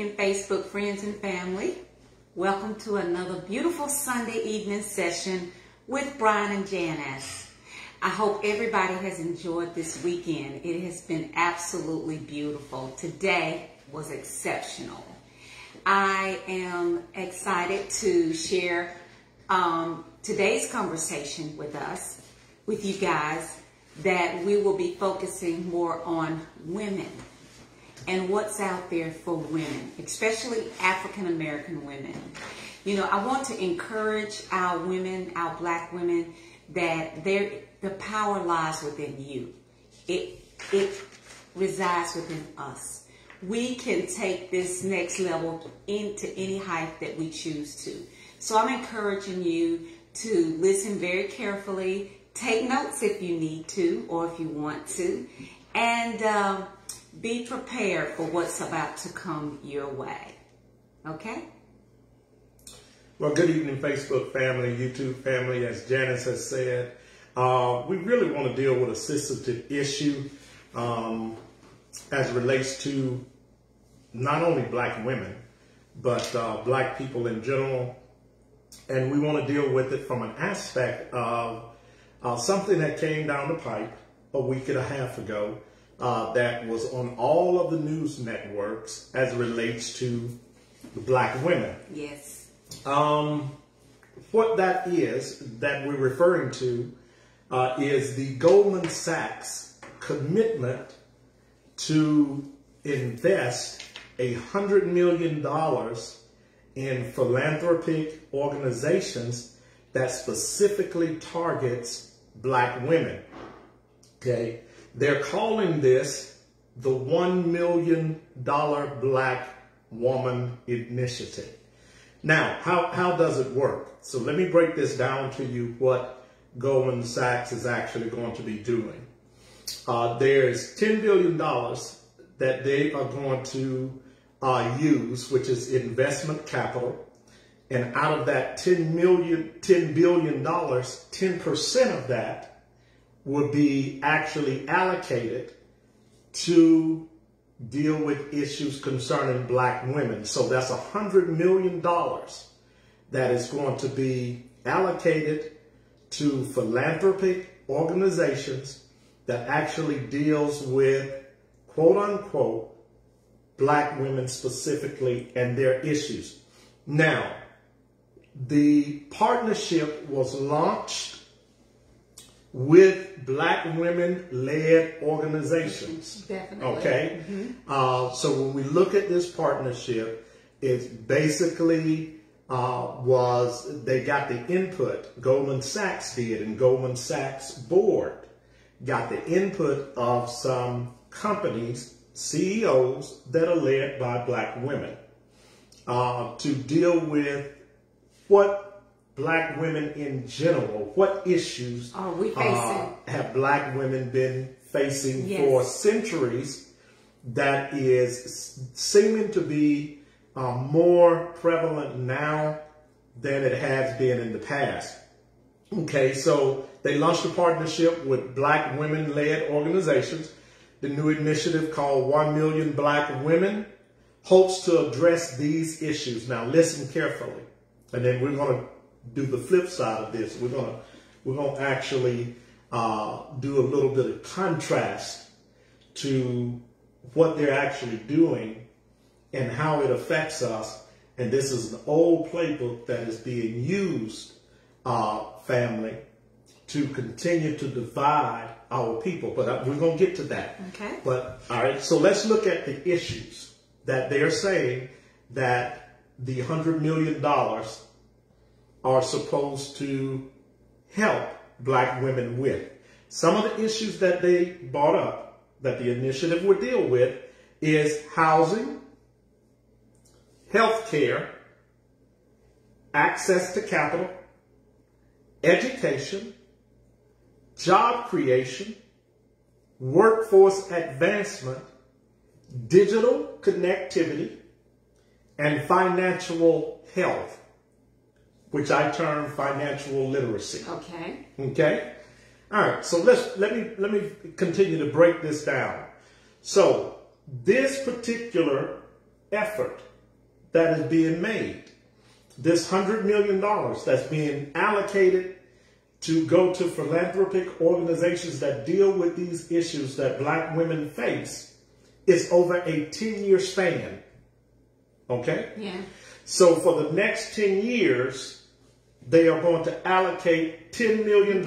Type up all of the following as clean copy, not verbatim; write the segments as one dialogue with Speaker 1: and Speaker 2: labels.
Speaker 1: evening, Facebook friends and family. Welcome to another beautiful Sunday evening session with Brian and Janice. I hope everybody has enjoyed this weekend. It has been absolutely beautiful. Today was exceptional. I am excited to share today's conversation with you guys, that we will be focusing more on women and what's out there for women, especially African American women. You know, I want to encourage our women, our Black women, that the power lies within you. It resides within us. We can take this next level into any height that we choose to. So I'm encouraging you to listen very carefully, take notes if you need to or if you want to, and be prepared for what's about to come your way. Okay?
Speaker 2: Well, good evening, Facebook family, YouTube family. As Janice has said, we really want to deal with a sensitive issue as it relates to not only Black women, but Black people in general. And we want to deal with it from an aspect of something that came down the pipe a week and a half ago that was on all of the news networks as it relates to the Black women.
Speaker 1: Yes.
Speaker 2: What that is that we're referring to is the Goldman Sachs commitment to invest $100 million in philanthropic organizations that specifically targets Black women. Okay, they're calling this the $1 million Black Woman Initiative. Now, how does it work? So let me break this down to you, what Goldman Sachs is actually going to be doing. There's $10 billion that they are going to use, which is investment capital. And out of that $10 billion, 10% of that will be actually allocated to deal with issues concerning Black women. So that's $100 million that is going to be allocated to philanthropic organizations that actually deals with, quote unquote, Black women specifically and their issues. Now, the partnership was launched with Black women-led organizations.
Speaker 1: Definitely.
Speaker 2: Okay?
Speaker 1: Mm-hmm.
Speaker 2: So when we look at this partnership, it basically they got the input, Goldman Sachs did, and Goldman Sachs board got the input of some companies, CEOs that are led by Black women, to deal with what Black women in general, what issues
Speaker 1: are we facing?
Speaker 2: Have Black women been facing
Speaker 1: Yes.
Speaker 2: for centuries that is seeming to be more prevalent now than it has been in the past. Okay, so they launched a partnership with Black women-led organizations. The new initiative called 1 Million Black Women hopes to address these issues. Now listen carefully, and then we're going to do the flip side of this. We're going to actually do a little bit of contrast to what they're actually doing and how it affects us. And this is an old playbook that is being used, family, to continue to divide our people. But we're going to get to that.
Speaker 1: Okay.
Speaker 2: But all right, so let's look at the issues that they're saying that the $100 million are supposed to help Black women with. Some of the issues that they brought up that the initiative would deal with is housing, health care, access to capital, education, job creation, workforce advancement, digital connectivity, and financial health, which I term financial literacy.
Speaker 1: Okay.
Speaker 2: Okay. All right. So let me continue to break this down. So this particular effort that is being made. This $100 million that's being allocated to go to philanthropic organizations that deal with these issues that black women face is over a 10-year span. Okay?
Speaker 1: Yeah.
Speaker 2: So for the next 10 years, they are going to allocate $10 million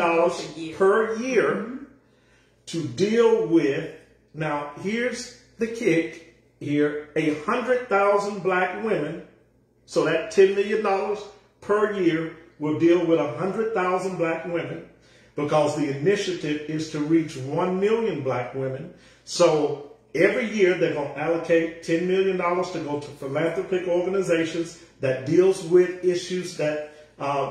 Speaker 2: per year to deal with, now here's the kick here, 100,000 black women. So that $10 million per year will deal with 100,000 black women, because the initiative is to reach 1 million black women. So every year they're going to allocate $10 million to go to philanthropic organizations that deals with issues that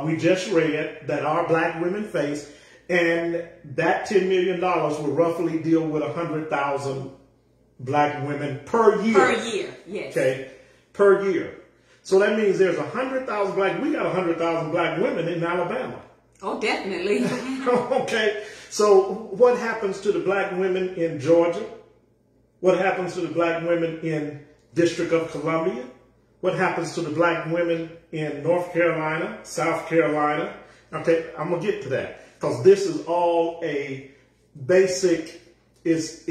Speaker 2: we just read that our black women face. And that $10 million will roughly deal with 100,000 black women per year.
Speaker 1: Per year, yes.
Speaker 2: Okay, per year. So that means there's 100,000 we got 100,000 black women in Alabama.
Speaker 1: Oh, definitely.
Speaker 2: Okay, so what happens to the black women in Georgia? What happens to the black women in District of Columbia? What happens to the black women in North Carolina, South Carolina? Okay, I'm going to get to that, because this is all a basic, is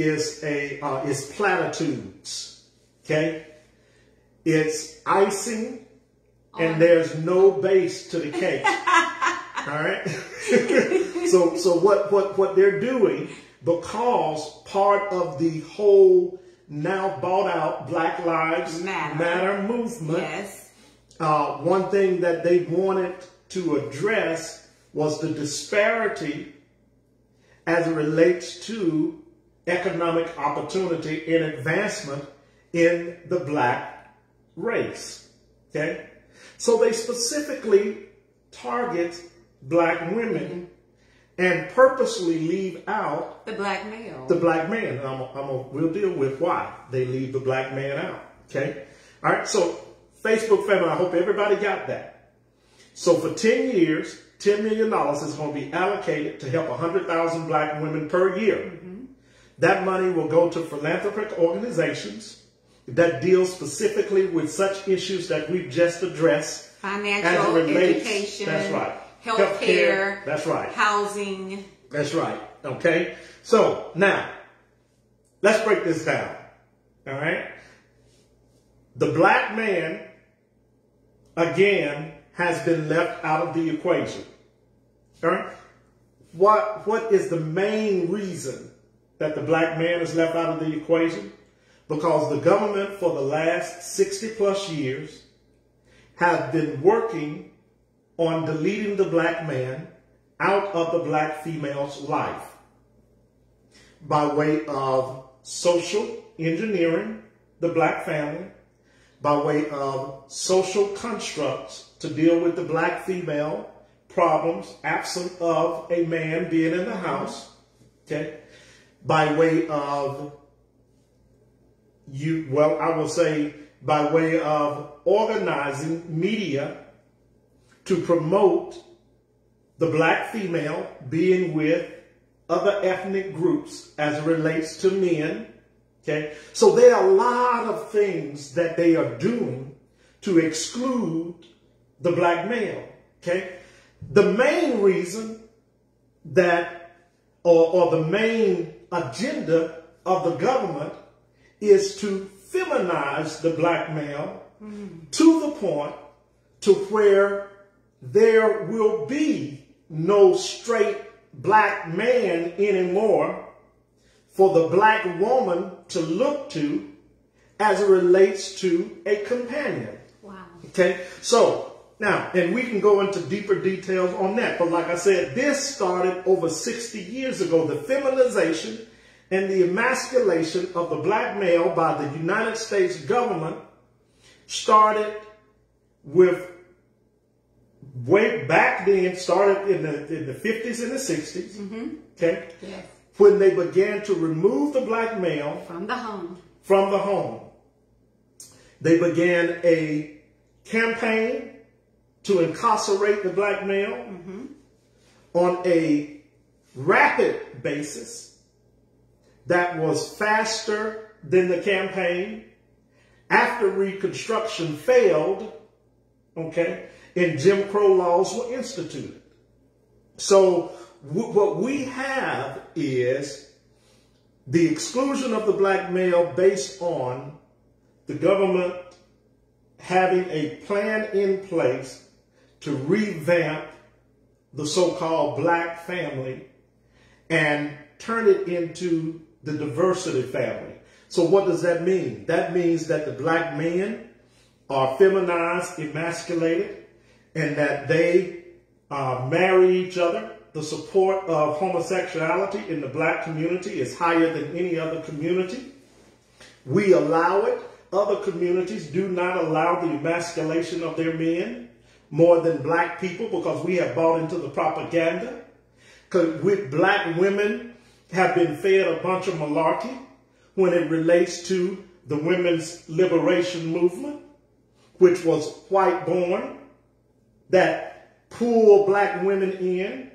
Speaker 2: platitudes, okay? It's icing, and there's no base to the cake. All right. So what they're doing, because part of the whole now bought out Black Lives Matter movement,
Speaker 1: yes,
Speaker 2: one thing that they wanted to address was the disparity as it relates to economic opportunity and advancement in the black race. Okay, so they specifically target black women and purposely leave out
Speaker 1: the black male.
Speaker 2: The black man. We'll deal with why they leave the black man out. Okay, all right. So Facebook family, I hope everybody got that. So for 10 years, $10 million is going to be allocated to help 100,000 black women per year. That money will go to philanthropic organizations that deal specifically with such issues that we've just addressed.
Speaker 1: Financial, education.
Speaker 2: That's right.
Speaker 1: Healthcare.
Speaker 2: That's right.
Speaker 1: Housing.
Speaker 2: That's right. Okay. So now, let's break this down. All right. The black man, again, has been left out of the equation. All right. What is the main reason that the black man is left out of the equation? Because the government for the last 60 plus years have been working on deleting the black man out of the black female's life by way of social engineering the black family, by way of social constructs to deal with the black female problems absent of a man being in the house, okay, by way of I will say by way of organizing media to promote the black female being with other ethnic groups as it relates to men. Okay, so there are a lot of things that they are doing to exclude the black male. Okay, the main reason that, or the main agenda of the government is to feminize the black male to the point to where there will be no straight black man anymore for the black woman to look to as it relates to a companion.
Speaker 1: Wow. Okay,
Speaker 2: so now, and we can go into deeper details on that, but like I said, this started over 60 years ago, the feminization and the emasculation of the black male by the United States government started with way back then, started in the 50s and the 60s, okay?
Speaker 1: Yes.
Speaker 2: When they began to remove the black male
Speaker 1: from the home.
Speaker 2: They began a campaign to incarcerate the black male on a rapid basis that was faster than the campaign after Reconstruction failed, okay, and Jim Crow laws were instituted. So what we have is the exclusion of the black male based on the government having a plan in place to revamp the so-called black family and turn it into the diversity family. So what does that mean? That means that the black men are feminized, emasculated, and that they marry each other. The support of homosexuality in the black community is higher than any other community. We allow it. Other communities do not allow the emasculation of their men more than black people because we have bought into the propaganda. Because black women have been fed a bunch of malarkey when it relates to the women's liberation movement, which was white born, that pulled black women in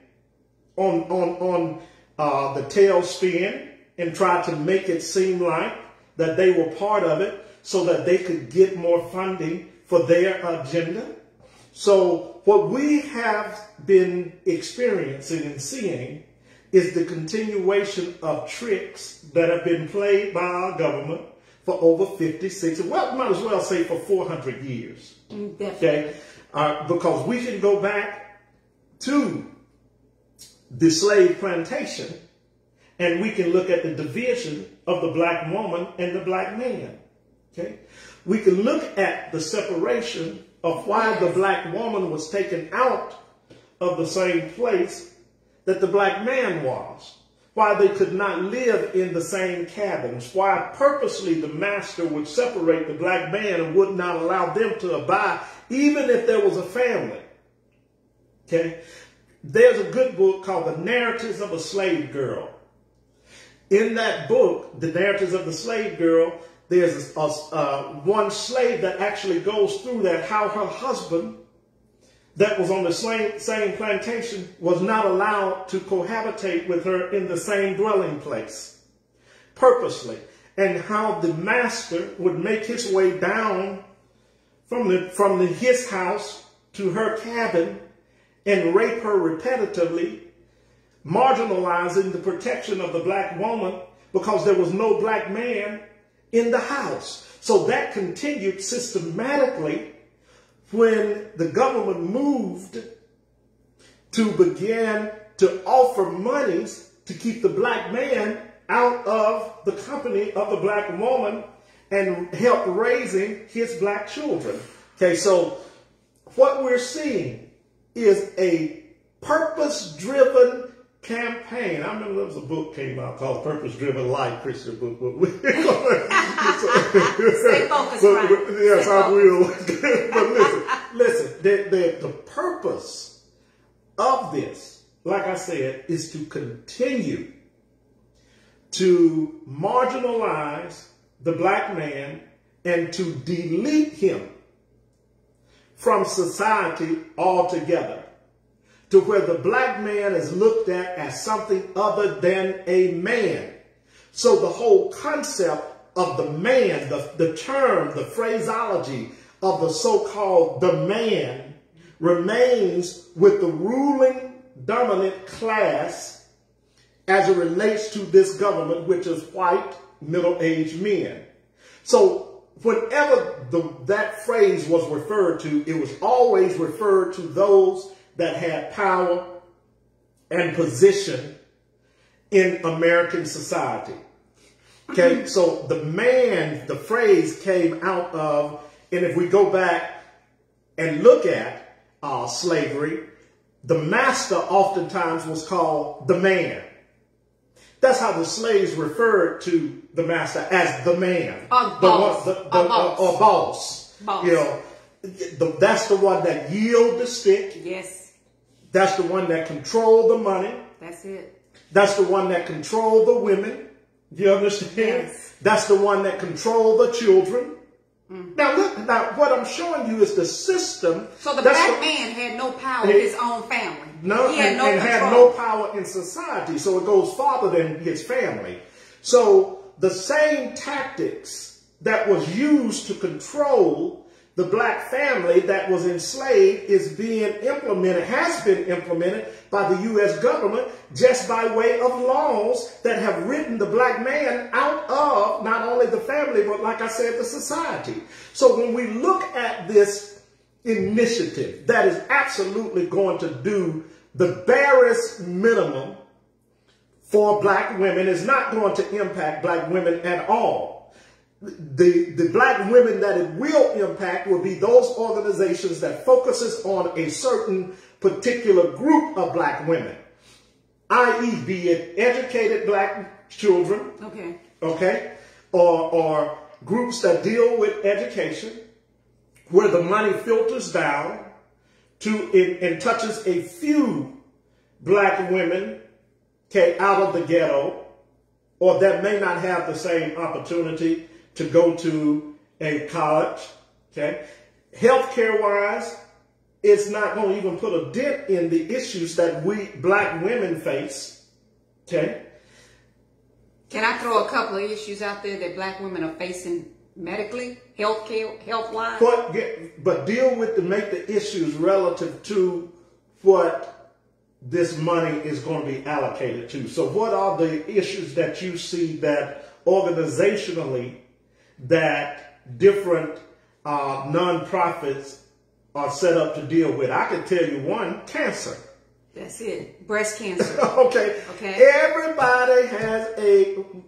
Speaker 2: on the tailspin and tried to make it seem like that they were part of it so that they could get more funding for their agenda. So what we have been experiencing and seeing is the continuation of tricks that have been played by our government for over 50, 60, well, might as well say for 400 years. Okay? Because we can go back to the slave plantation and we can look at the division of the black woman and the black man. Okay? We can look at the separation of why the black woman was taken out of the same place that the black man was, why they could not live in the same cabins, why purposely the master would separate the black man and would not allow them to abide, even if there was a family. Okay? There's a good book called The Narratives of a Slave Girl. In that book, The Narratives of the Slave Girl, there's one slave that actually goes through that, how her husband that was on the same plantation was not allowed to cohabitate with her in the same dwelling place, purposely, and how the master would make his way down from his house to her cabin and rape her repetitively, marginalizing the protection of the black woman because there was no black man in the house. So that continued systematically when the government moved to begin to offer monies to keep the black man out of the company of the black woman and help raising his black children. Okay, so what we're seeing is a purpose-driven campaign. I remember there was a book came out called Purpose-Driven Life, Christian book.
Speaker 1: Stay focused, Brian.
Speaker 2: Yes, I will. But listen, the purpose of this, like I said, is to continue to marginalize the black man and to delete him from society altogether, to where the black man is looked at as something other than a man. So the whole concept of the man, the term, the phraseology of the so-called the man remains with the ruling dominant class as it relates to this government, which is white, middle-aged men. So whenever that phrase was referred to, it was always referred to those that had power and position in American society. Okay, so the man, the phrase came out of, and if we go back and look at slavery, the master oftentimes was called the man. That's how the slaves referred to the master, as the man.
Speaker 1: Boss.
Speaker 2: Or boss. You know, that's the one that yield the stick.
Speaker 1: Yes.
Speaker 2: That's the one that control the money.
Speaker 1: That's it.
Speaker 2: That's the one that control the women. You understand?
Speaker 1: Yes.
Speaker 2: That's the one that control the children. Now look, what I'm showing you is the system.
Speaker 1: So the black man had no power in his own family.
Speaker 2: No,
Speaker 1: he had
Speaker 2: had no power in society. So it goes farther than his family. So the same tactics that was used to control the black family that was enslaved is being implemented, has been implemented by the U.S. government just by way of laws that have written the black man out of not only the family, but like I said, the society. So when we look at this initiative that is absolutely going to do the barest minimum for black women, is not going to impact black women at all. The black women that it will impact will be those organizations that focuses on a certain particular group of black women, i.e. be it educated black children, or groups that deal with education, where the money filters down to and touches a few black women, out of the ghetto, or that may not have the same opportunity to go to a college, Healthcare wise, it's not going to even put a dent in the issues that we black women face, Can
Speaker 1: I throw a couple of issues out there that black women are facing medically, health-wise?
Speaker 2: But deal with make the issues relative to what this money is going to be allocated to. So what are the issues that you see that organizationally that different nonprofits are set up to deal with? I can tell you one: cancer.
Speaker 1: That's it. Breast cancer.
Speaker 2: Okay. Everybody has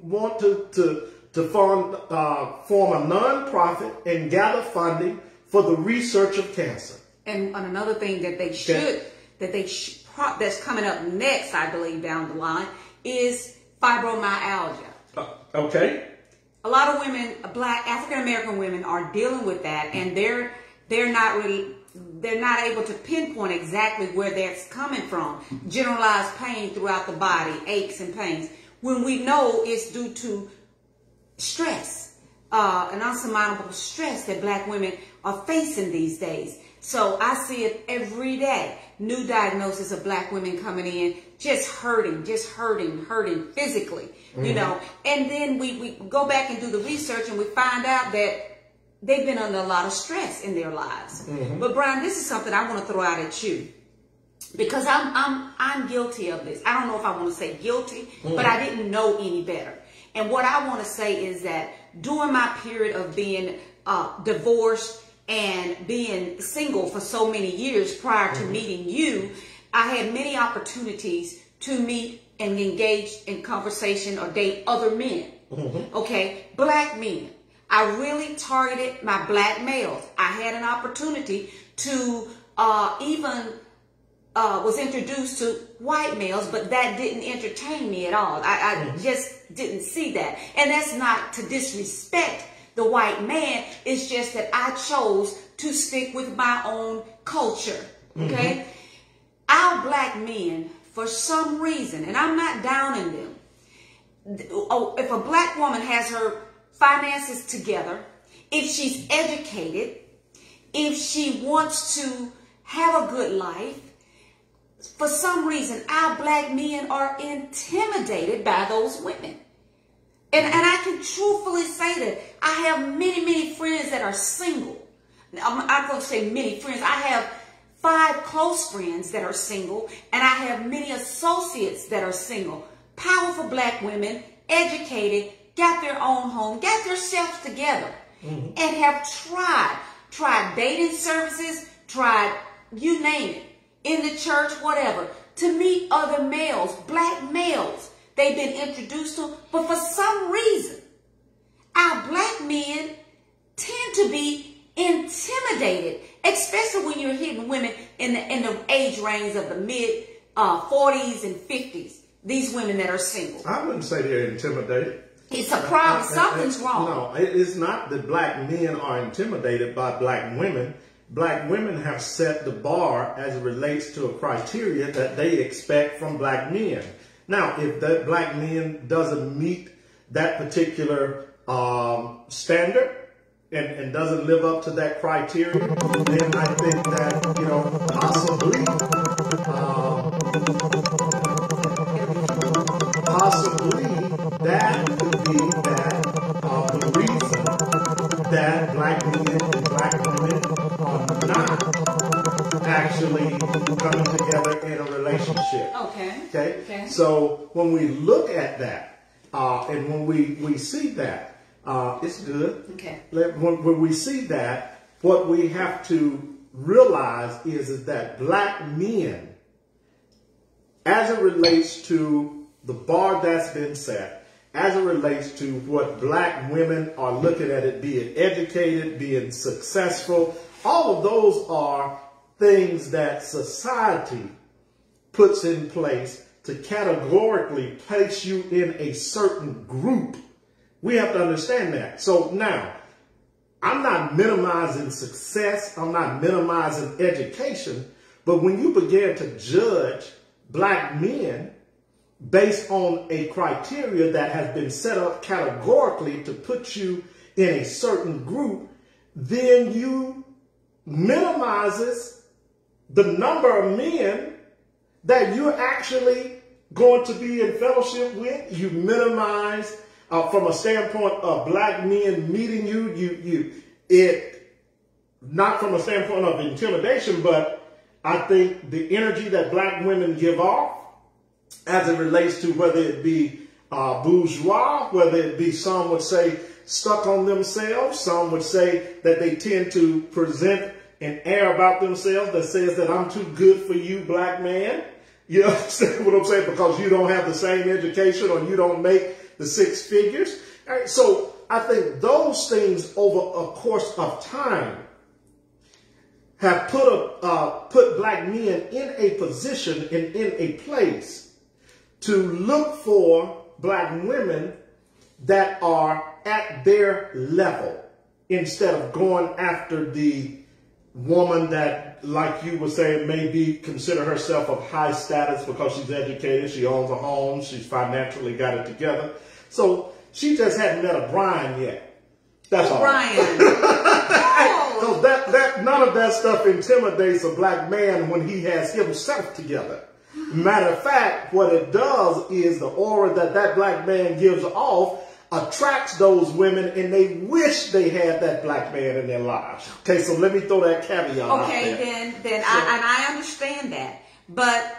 Speaker 2: want to form a nonprofit and gather funding for the research of cancer. And
Speaker 1: another thing that they should, that's coming up next, I believe, down the line, is fibromyalgia. A lot of women, black African American women, are dealing with that, and they're not able to pinpoint exactly where that's coming from. Generalized pain throughout the body, aches and pains, when we know it's due to stress, an unsurmountable stress that black women are facing these days. So I see it every day. New diagnosis of black women coming in, just hurting physically, you know. And then we go back and do the research, and we find out that they've been under a lot of stress in their lives. But Brian, this is something I want to throw out at you, because I'm guilty of this. I don't know if I want to say guilty, but I didn't know any better. And what I want to say is that during my period of being divorced and being single for so many years prior to meeting you, I had many opportunities to meet and engage in conversation or date other men. Black men. I really targeted my black males. I had an opportunity to was introduced to white males, but that didn't entertain me at all. I just didn't see that. And that's not to disrespect the white man. It's just that I chose to stick with my own culture. Our black men, for some reason, and I'm not downing them, if a black woman has her finances together, if she's educated, if she wants to have a good life, for some reason, our black men are intimidated by those women. And I can truthfully say that I have many friends that are single. I'm not going to say many friends. I have 5 close friends that are single, and I have many associates that are single. Powerful black women, educated, got their own home, got themselves together, and have tried dating services, tried, you name it, in the church, whatever, to meet other males, black males they've been introduced to. But for some reason, our black men tend to be intimidated, especially when you're hitting women in the age range of the mid 40s and 50s. These women that are single.
Speaker 2: I wouldn't say they're intimidated.
Speaker 1: It's a problem. Something's wrong.
Speaker 2: No, it's not that black men are intimidated by black women. Black women have set the bar as it relates to a criteria that they expect from black men. Now, if that black man doesn't meet that particular standard and doesn't live up to that criteria, then I think that, possibly that could be the reason not actually coming together in a relationship. Okay? So when we look at that, and when we see that, it's good.
Speaker 1: Okay.
Speaker 2: When we see that, what we have to realize is that black men, as it relates to the bar that's been set, as it relates to what black women are looking at it, being educated, being successful, all of those are things that society puts in place to categorically place you in a certain group. We have to understand that. So now, I'm not minimizing success. I'm not minimizing education. But when you begin to judge black men based on a criteria that has been set up categorically to put you in a certain group, then you minimizes the number of men that you're actually going to be in fellowship with. You minimize from a standpoint of black men meeting you, not from a standpoint of intimidation, but I think the energy that black women give off as it relates to whether it be bourgeois, whether it be, some would say, stuck on themselves. Some would say that they tend to present an air about themselves that says that I'm too good for you, black man. You understand what I'm saying? Because you don't have the same education or you don't make the six figures. All right, so I think those things over a course of time have put black men in a position and in a place to look for black women that are at their level instead of going after the woman that, like you would say, maybe consider herself of high status because she's educated, she owns a home, she's financially got it together. So she just hadn't met a Brian yet. That's all.
Speaker 1: Brian.
Speaker 2: So that none of that stuff intimidates a black man when he has himself together. Matter of fact, what it does is the aura that black man gives off attracts those women, and they wish they had that black man in their lives. Okay, so let me throw that caveat out there.
Speaker 1: Okay, then I understand that, but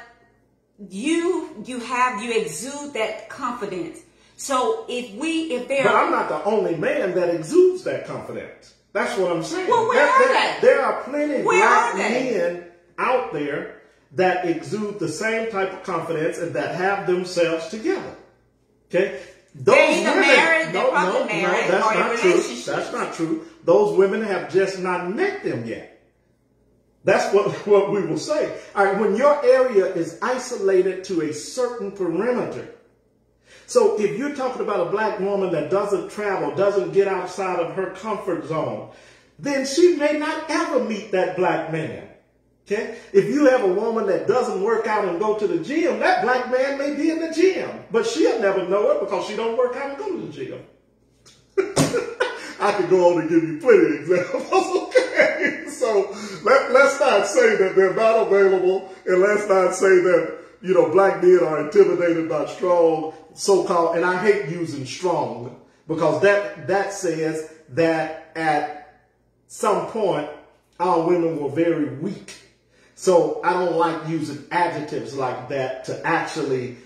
Speaker 1: you exude that confidence. So
Speaker 2: but I'm not the only man that exudes that confidence. That's what I'm saying.
Speaker 1: Well, where are they?
Speaker 2: There are plenty of black men out there that exude the same type of confidence and that have themselves together. Okay?
Speaker 1: They're either married, they're probably married,
Speaker 2: that's
Speaker 1: or in
Speaker 2: not true.
Speaker 1: relationships.
Speaker 2: That's not true. Those women have just not met them yet. That's what we will say. All right, when your area is isolated to a certain perimeter. So if you're talking about a black woman that doesn't travel, doesn't get outside of her comfort zone, then she may not ever meet that black man. Okay? If you have a woman that doesn't work out and go to the gym, that black man may be in the gym, but she'll never know it because she don't work out and go to the gym. I could go on and give you plenty of examples, okay? So let's not say that they're not available, and let's not say that, black men are intimidated by strong so-called, and I hate using strong, because that says that at some point our women were very weak. So I don't like using adjectives like that to actually,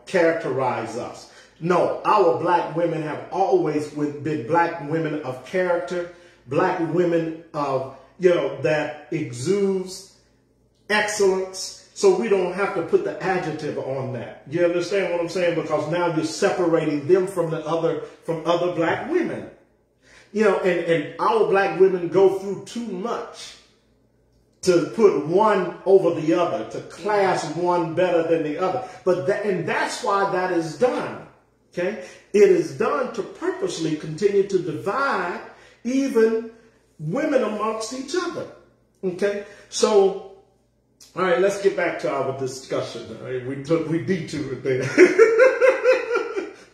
Speaker 2: characterize us. No, our black women have always been black women of character, black women of, that exudes excellence. So we don't have to put the adjective on that. You understand what I'm saying? Because now you're separating them from other black women. And our black women go through too much to put one over the other, to class one better than the other. And that's why that is done. Okay? It is done to purposely continue to divide even women amongst each other. Okay? So, all right, let's get back to our discussion. All right? We detoured there.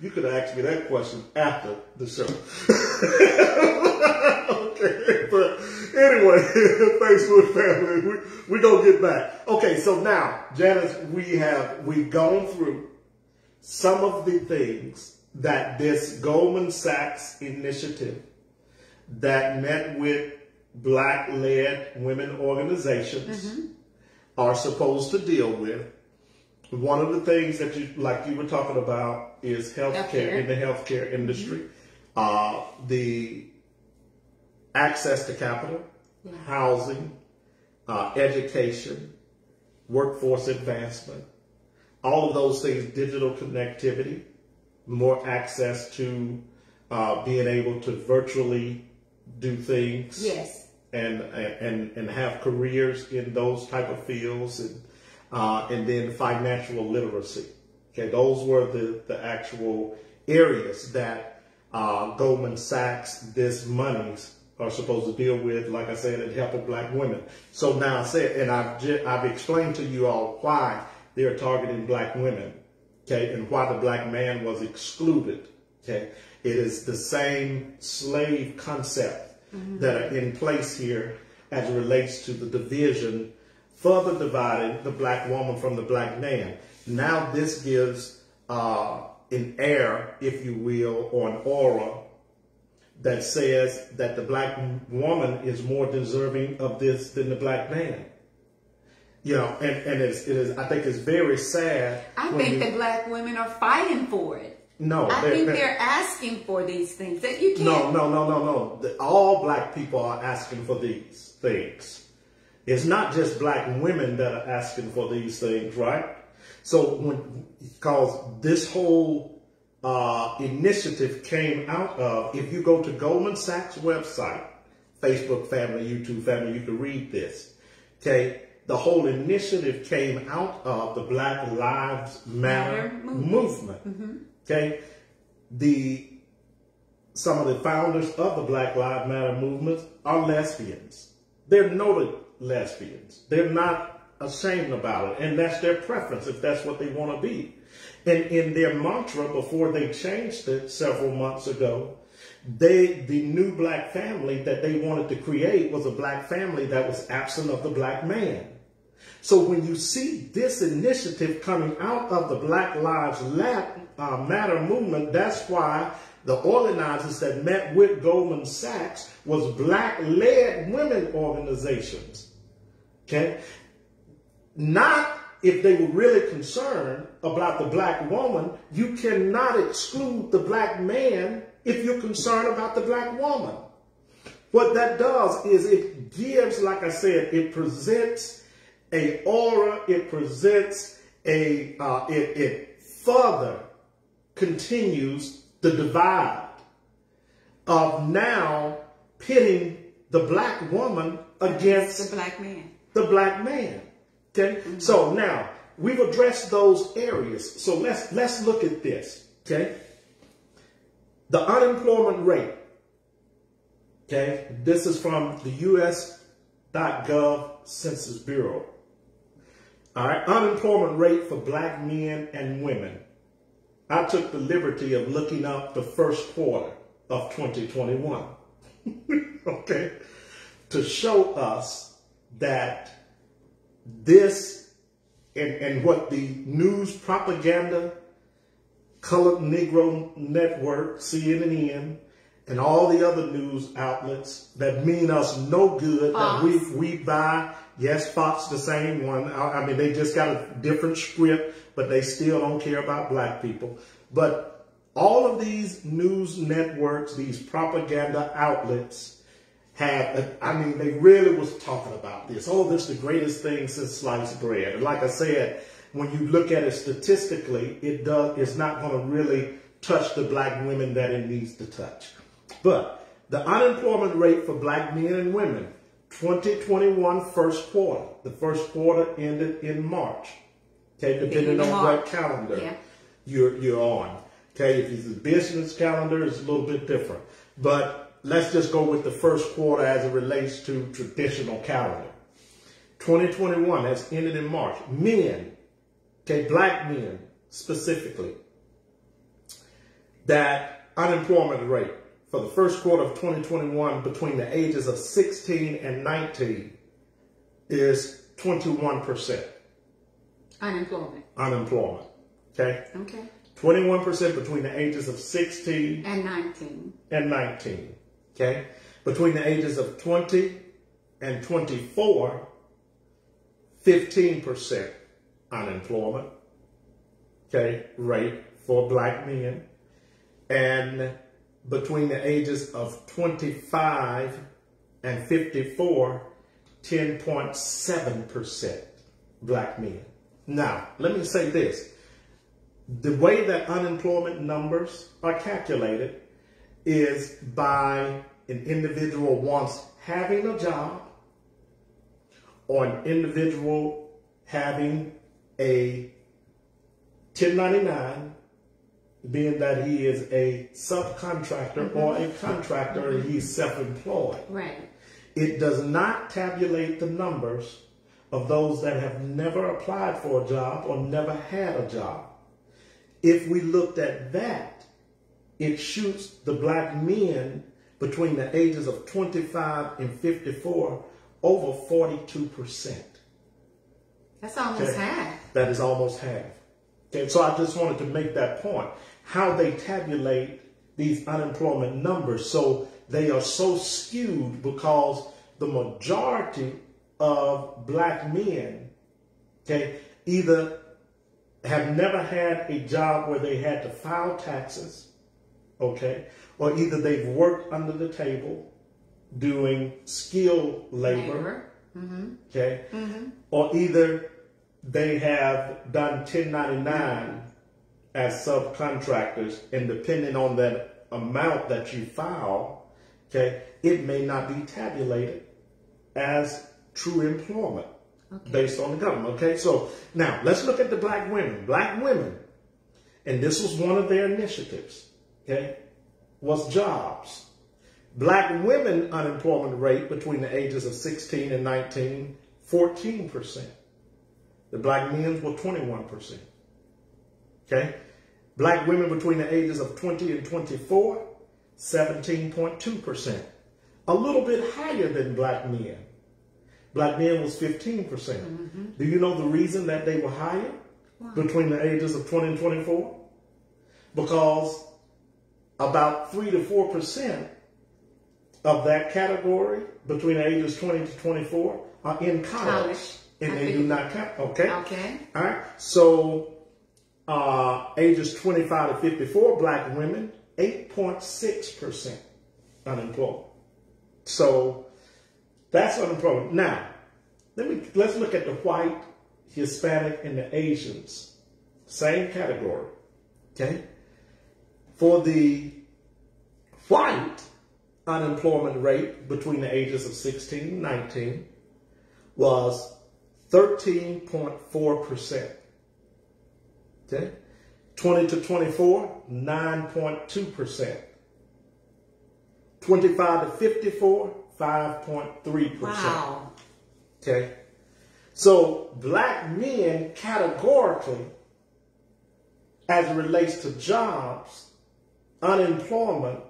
Speaker 2: You could have asked me that question after the show. Okay, but anyway, Facebook family, we're going to get back. Okay, so now, Janice, we've gone through some of the things that this Goldman Sachs initiative that met with Black-led women organizations are supposed to deal with. One of the things that you were talking about is healthcare in the healthcare industry, the access to capital, housing, education, workforce advancement, all of those things, digital connectivity, more access to being able to virtually do things. Yes. And have careers in those type of fields, and then financial literacy. Okay, those were the actual areas that Goldman Sachs, this monies are supposed to deal with, like I said, and helping black women. So now I said, and I've explained to you all why they're targeting black women, okay, and why the black man was excluded. Okay, it is the same slave concept that are in place here as it relates to the division, further dividing the black woman from the black man. Now this gives an air, if you will, or an aura that says that the black woman is more deserving of this than the black man. You know, and it is. I think it's very sad.
Speaker 1: I think the black women are fighting for it.
Speaker 2: No,
Speaker 1: I think they're asking for these things that you can't.
Speaker 2: No. All black people are asking for these things. It's not just black women that are asking for these things, right? So because this whole initiative came out of, if you go to Goldman Sachs website, Facebook family, YouTube family, you can read this. Okay, the whole initiative came out of the Black Lives Matter movement. Okay, some of the founders of the Black Lives Matter movement are lesbians. They're noted lesbians. They're not ashamed about it, and that's their preference if that's what they want to be. And in their mantra, before they changed it several months ago, the new black family that they wanted to create was a black family that was absent of the black man. So when you see this initiative coming out of the Black Lives Matter movement, that's why the organizers that met with Goldman Sachs was black-led women organizations. Okay? Not if they were really concerned about the black woman. You cannot exclude the black man if you're concerned about the black woman. What that does is it gives, like I said, it presents a aura, it presents it further continues the divide of now pitting the black woman against
Speaker 1: the black man.
Speaker 2: The black man. Okay? So now we've addressed those areas. So let's look at this. Okay? The unemployment rate. Okay? This is from the US.gov Census Bureau. All right, unemployment rate for black men and women. I took the liberty of looking up the first quarter of 2021, okay, to show us that this and what the news propaganda, Colored Negro Network, CNN, and all the other news outlets that mean us no good,
Speaker 1: Fox.
Speaker 2: That we buy. Yes, Fox, the same one. I mean, they just got a different script, but they still don't care about black people. But all of these news networks, these propaganda outlets have, I mean, they really was talking about this. Oh, this is the greatest thing since sliced bread. And like I said, when you look at it statistically, it's not going to really touch the black women that it needs to touch. But the unemployment rate for black men and women, 2021 first quarter. The first quarter ended in March. Okay, depending on what calendar you're on. Okay, if it's a business calendar, it's a little bit different. But let's just go with the first quarter as it relates to traditional calendar. 2021 has ended in March. Men, okay, black men specifically, that unemployment rate for the first quarter of 2021 between the ages of 16 and 19 is 21%. Unemployment. Okay?
Speaker 1: Okay.
Speaker 2: 21% between the ages of 16
Speaker 1: and 19.
Speaker 2: And 19. Okay? Between the ages of 20 and 24, 15% unemployment, okay, rate for black men. And between the ages of 25 and 54, 10.7% black men. Now, let me say this. The way that unemployment numbers are calculated is by an individual once having a job or an individual having a 1099, being that he is a subcontractor or a contractor and he's self-employed.
Speaker 1: Right.
Speaker 2: It does not tabulate the numbers of those that have never applied for a job or never had a job. If we looked at that, it shoots the black men between the ages of 25 and 54 over 42%.
Speaker 1: That's almost half.
Speaker 2: That is almost half. Okay, so I just wanted to make that point. How they tabulate these unemployment numbers, so they are so skewed because the majority of black men, okay, either have never had a job where they had to file taxes, okay, or either they've worked under the table doing skilled labor. Okay, or either they have done 1099 as subcontractors, and depending on that amount that you file, okay, it may not be tabulated as true employment based on the government. Okay, so now let's look at the black women. Black women, and this was one of their initiatives, okay, was jobs. Black women unemployment rate between the ages of 16 and 19, 14%. The black men's were 21%. Okay? Black women between the ages of 20 and 24, 17.2%. A little bit higher than black men. Black men was 15%. Do you know the reason that they were higher between the ages of 20 and 24? Because about 3 to 4% of that category between the ages 20 to 24 are in college. And they do not count. Okay?
Speaker 1: Okay.
Speaker 2: All right. So ages 25 to 54, black women, 8.6% unemployed. So that's unemployment. Now, let's look at the white, Hispanic, and the Asians. Same category. Okay? For the white, unemployment rate between the ages of 16 and 19 was 13.4%. Okay? 20 to 24, 9.2%. 25 to 54, 5.3%.
Speaker 1: Wow.
Speaker 2: Okay? So black men categorically, as it relates to jobs, unemployment,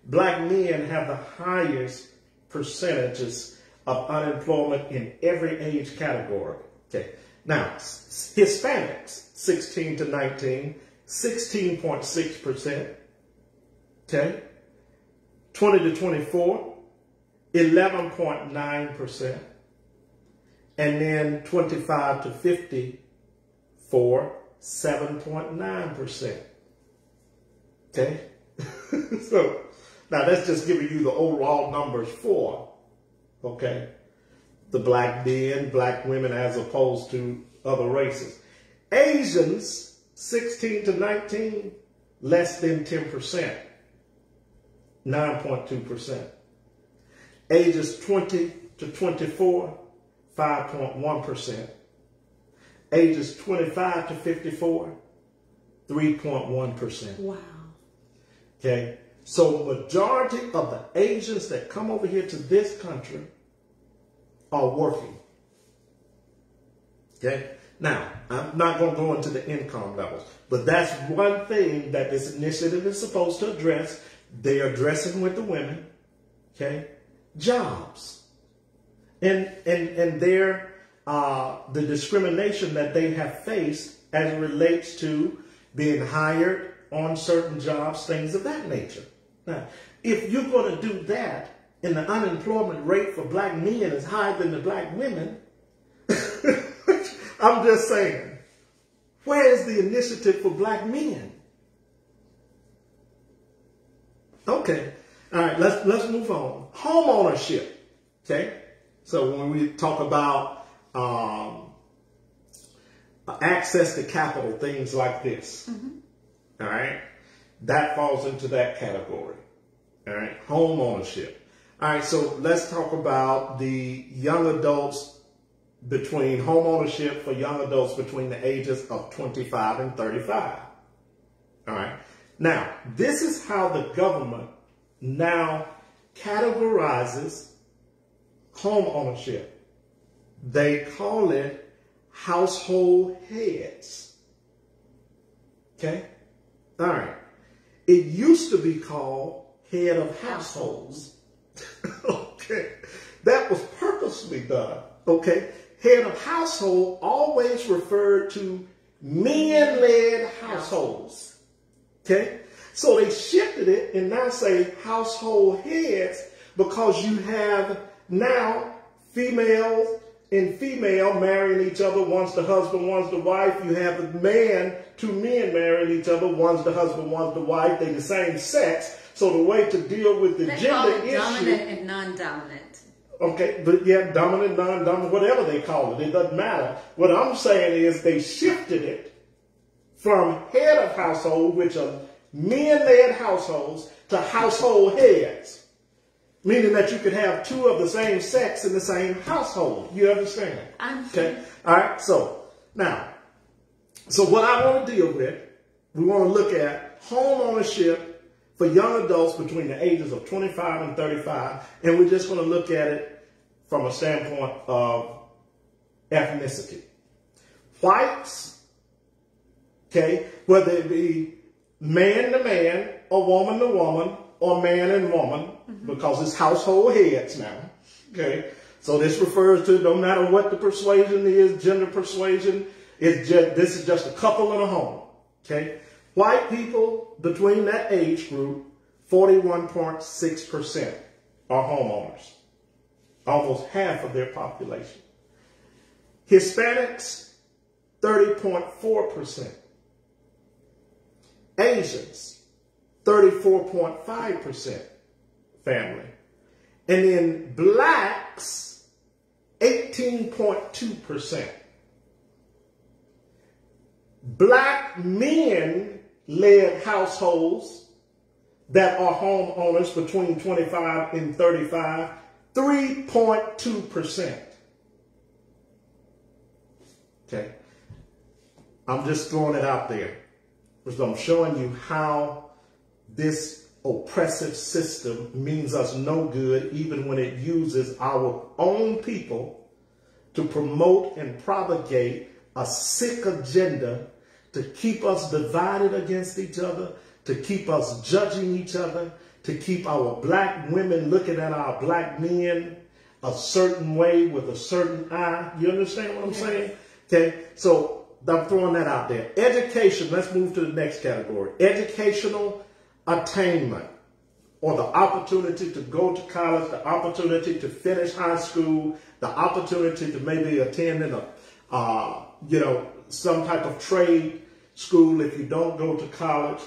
Speaker 2: black men have the highest percentages of unemployment in every age category. Okay. Now, Hispanics, 16 to 19, 16.6%. Okay. 20 to 24, 11.9%. And then 25 to 54, 7.9%. Okay. So now that's just giving you the overall numbers for, okay, the black men, black women, as opposed to other races. Asians, 16 to 19, less than 10%, 9.2%. Ages 20 to 24, 5.1%. Ages 25 to 54, 3.1%.
Speaker 1: Wow.
Speaker 2: Okay. So majority of the Asians that come over here to this country are working. Okay. Now, I'm not going to go into the income levels, but that's one thing that this initiative is supposed to address. They are addressing with the women. Okay. Jobs. And their, the discrimination that they have faced as it relates to being hired on certain jobs, things of that nature. Now, if you're going to do that, and the unemployment rate for black men is higher than the black women, I'm just saying, where is the initiative for black men? Okay. All right, let's move on. Home ownership. Okay. So when we talk about access to capital, things like this. All right. That falls into that category. All right. Home ownership. All right. So let's talk about the young adults between home ownership for young adults between the ages of 25 and 35. All right. Now, this is how the government now categorizes home ownership. They call it household heads. Okay? All right. It used to be called head of households. Okay. That was purposely done. Okay. Head of household always referred to men-led households. Okay. So they shifted it and now say household heads because you have now females and female marrying each other. One's the husband, one's the wife. You have a man, two men marrying each other. One's the husband, one's the wife. They're the same sex. So the way to deal with the gender issue.
Speaker 1: Dominant and non-dominant.
Speaker 2: Okay, but yeah, dominant, non-dominant, whatever they call it. It doesn't matter. What I'm saying is they shifted it from head of household, which are men-led households, to household heads. Meaning that you could have two of the same sex in the same household. You understand? Okay. All right. So now, what I want to deal with, we want to look at home ownership for young adults between the ages of 25 and 35. And we're just going to look at it from a standpoint of ethnicity. Whites, okay, whether it be man to man or woman to woman, or man and woman, because it's household heads now. Okay, so this refers to no matter what the persuasion is, gender persuasion, this is just a couple in a home. Okay, white people between that age group, 41.6% are homeowners, almost half of their population. Hispanics, 30.4%. Asians, 34.5% family. And then blacks, 18.2%. Black men led households that are homeowners between 25 and 35, 3.2%. Okay. I'm just throwing it out there. Because I'm showing you how this oppressive system means us no good, even when it uses our own people to promote and propagate a sick agenda to keep us divided against each other, to keep us judging each other, to keep our black women looking at our black men a certain way with a certain eye. You understand what I'm saying? Okay, so I'm throwing that out there. Education, let's move to the next category. Educational attainment, or the opportunity to go to college, the opportunity to finish high school, the opportunity to maybe attend in some type of trade school if you don't go to college.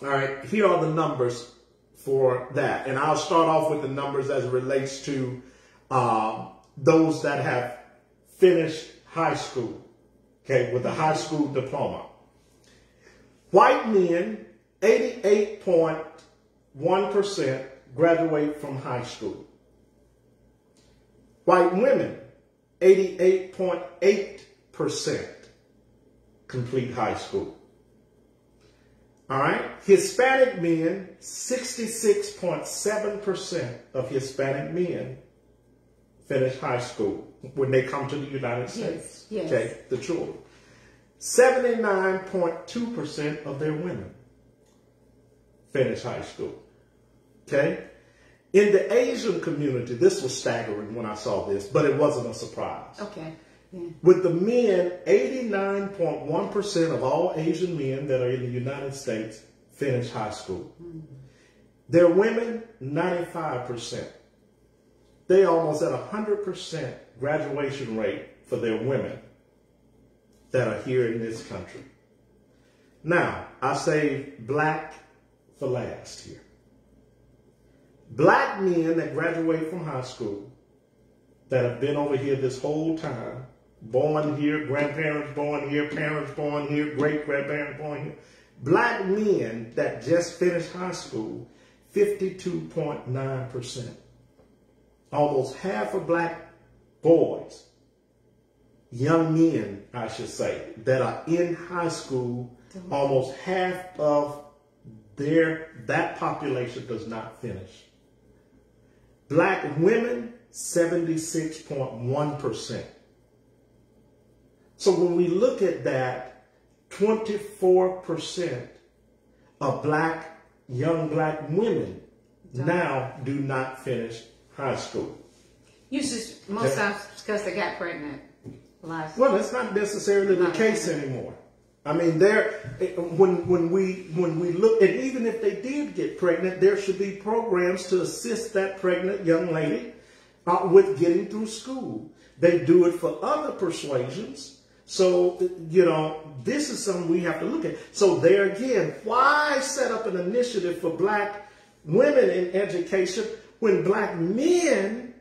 Speaker 2: All right, here are the numbers for that. And I'll start off with the numbers as it relates to those that have finished high school, okay, with a high school diploma. White men, 88.1% graduate from high school. White women, 88.8% complete high school. All right. Hispanic men, 66.7% of Hispanic men finish high school when they come to the United States.
Speaker 1: Yes.
Speaker 2: Okay, the children. 79.2% of their women finish high school. Okay? In the Asian community, this was staggering when I saw this, but it wasn't a surprise.
Speaker 1: Okay. Yeah.
Speaker 2: With the men, 89.1% of all Asian men that are in the United States finish high school. Mm-hmm. Their women, 95%. they almost at 100% graduation rate for their women that are here in this country. Now, I say black for last here. Black men that graduate from high school that have been over here this whole time, born here, grandparents born here, parents born here, great-grandparents born here. Black men that just finished high school, 52.9%. Almost half of black boys, young men, I should say, that are in high school, almost half of that population does not finish. Black women, 76.1%. So when we look at that, 24% of young black women now do not finish high school.
Speaker 1: Most times because they got pregnant.
Speaker 2: Well, that's not necessarily the case anymore. I mean, when we look, and even if they did get pregnant, there should be programs to assist that pregnant young lady with getting through school. They do it for other persuasions. So, this is something we have to look at. So there again, why set up an initiative for black women in education when black men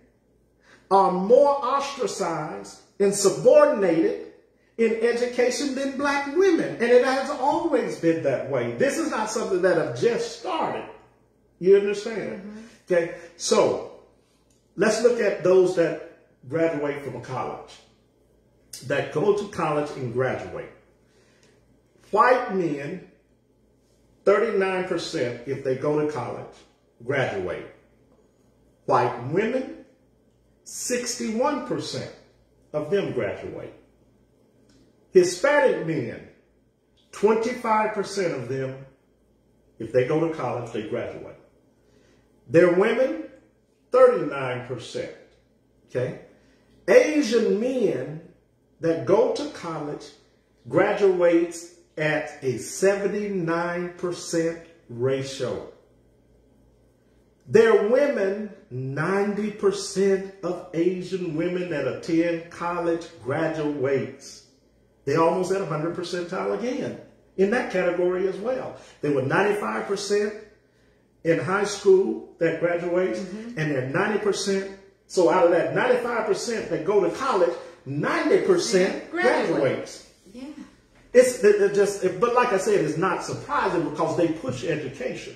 Speaker 2: are more ostracized and subordinated in education than black women? And it has always been that way. This is not something that have just started. You understand? Mm-hmm. Okay, so let's look at those that graduate from a college, that go to college and graduate. White men, 39% if they go to college, graduate. White women, 61% of them graduate. Hispanic men, 25% of them, if they go to college, they graduate. Their women, 39%. Okay? Asian men that go to college graduates at a 79% ratio. Their women, 90% of Asian women that attend college graduates. They're almost at 100 percentile again in that category as well. They were 95% in high school that graduates, and they're 90%. So out of that 95% that go to college, 90% graduates.
Speaker 1: Yeah.
Speaker 2: But like I said, it's not surprising because they push education.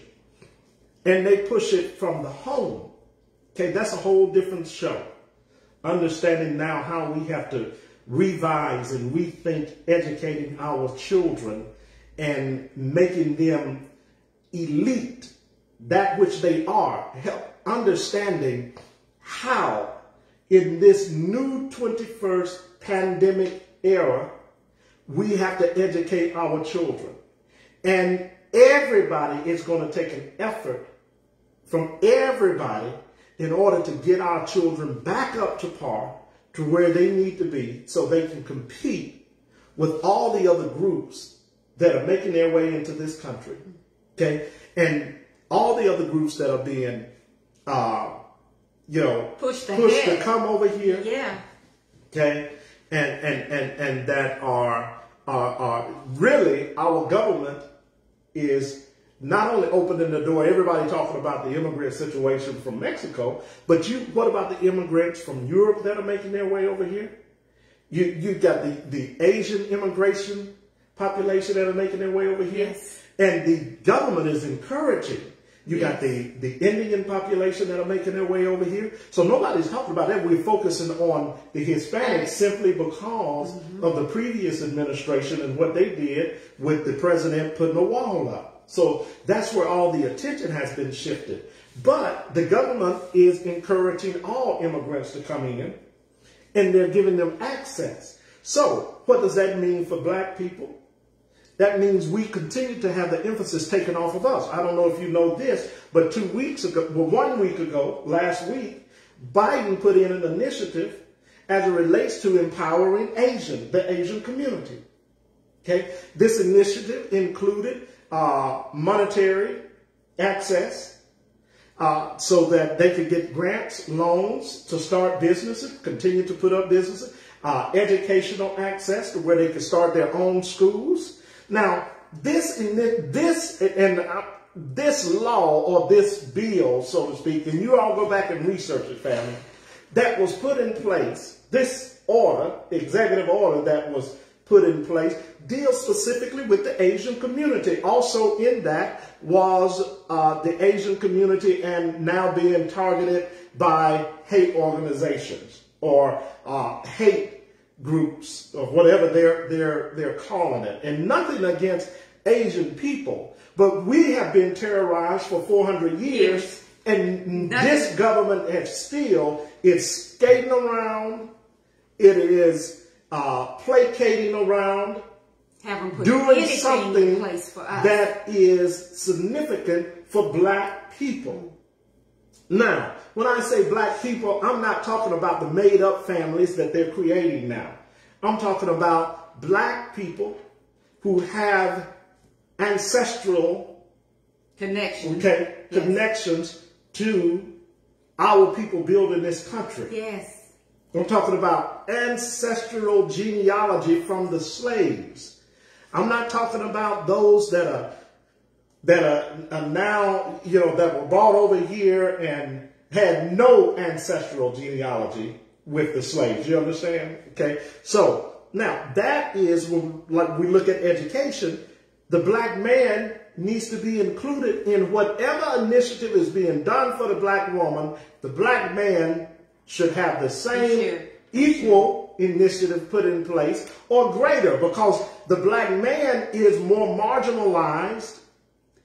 Speaker 2: And they push it from the home. Okay, that's a whole different show. Understanding now how we have to revise and rethink educating our children and making them elite, that which they are. Understanding how in this new 21st pandemic era, we have to educate our children. And everybody is going to take an effort from everybody in order to get our children back up to par to where they need to be so they can compete with all the other groups that are making their way into this country. Okay? And all the other groups that are being, pushed to come over here.
Speaker 1: Yeah.
Speaker 2: Okay? And that are really our government is not only opening the door, everybody talking about the immigrant situation from Mexico, but what about the immigrants from Europe that are making their way over here? You've got the Asian immigration population that are making their way over here.
Speaker 1: Yes.
Speaker 2: And the government is encouraging. You got the Indian population that are making their way over here. So nobody's talking about that. We're focusing on the Hispanics simply because of the previous administration and what they did with the president putting a wall up. So that's where all the attention has been shifted. But the government is encouraging all immigrants to come in, and they're giving them access. So what does that mean for black people? That means we continue to have the emphasis taken off of us. I don't know if you know this, but 1 week ago, last week, Biden put in an initiative as it relates to empowering the Asian community. Okay, this initiative included monetary access, so that they could get grants, loans to start businesses, continue to put up businesses, educational access to where they could start their own schools. Now, this law or this bill, so to speak, and you all go back and research it, family, that was put in place, this order, executive order that was put in place, deals specifically with the Asian community. Also in that was the Asian community and now being targeted by hate organizations or hate groups or whatever they're calling it. And nothing against Asian people, but we have been terrorized for 400 years, and this government it's skating around, it is placating around, doing something that is significant for black people. Now, when I say black people, I'm not talking about the made-up families that they're creating now. I'm talking about black people who have ancestral connections to our people building this country.
Speaker 1: Yes.
Speaker 2: I'm talking about ancestral genealogy from the slaves. I'm not talking about those that are now, that were brought over here and had no ancestral genealogy with the slaves. You understand? Okay. So now that is when, like, we look at education, the black man needs to be included in whatever initiative is being done for the black woman. The black man should have the same equal initiative put in place or greater, because the black man is more marginalized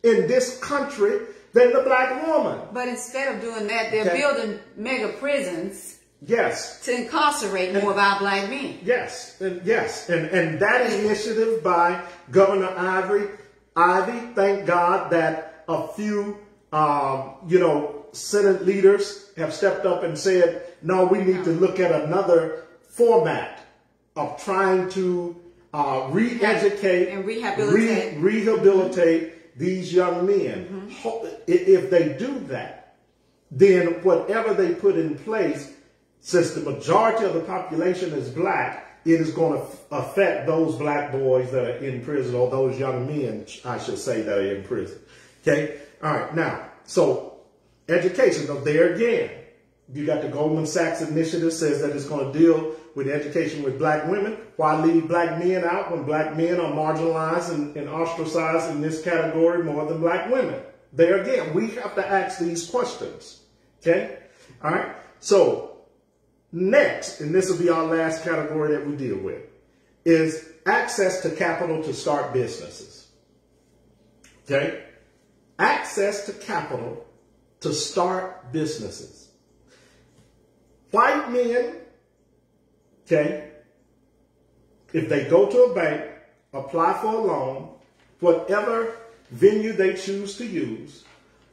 Speaker 2: in this country than the black woman.
Speaker 1: But instead of doing that, they're building mega prisons.
Speaker 2: Yes.
Speaker 1: To incarcerate more of our black men.
Speaker 2: Yes. And that initiative by Governor Ivy, thank God that a few, Senate leaders have stepped up and said, no, we need to look at another format of trying to re-educate
Speaker 1: and
Speaker 2: rehabilitate these young men. If they do that, then whatever they put in place, since the majority of the population is black, it is going to affect those black boys that are in prison, or those young men, I should say, that are in prison. Okay? All right. Now, so education. So there again, you got the Goldman Sachs Initiative says that it's going to deal with education with black women. Why leave black men out when black men are marginalized and ostracized in this category more than black women? There again, we have to ask these questions. Okay? All right. So next, and this will be our last category that we deal with, is access to capital to start businesses. Okay? Access to capital to start businesses. White men, okay, if they go to a bank, apply for a loan, whatever venue they choose to use,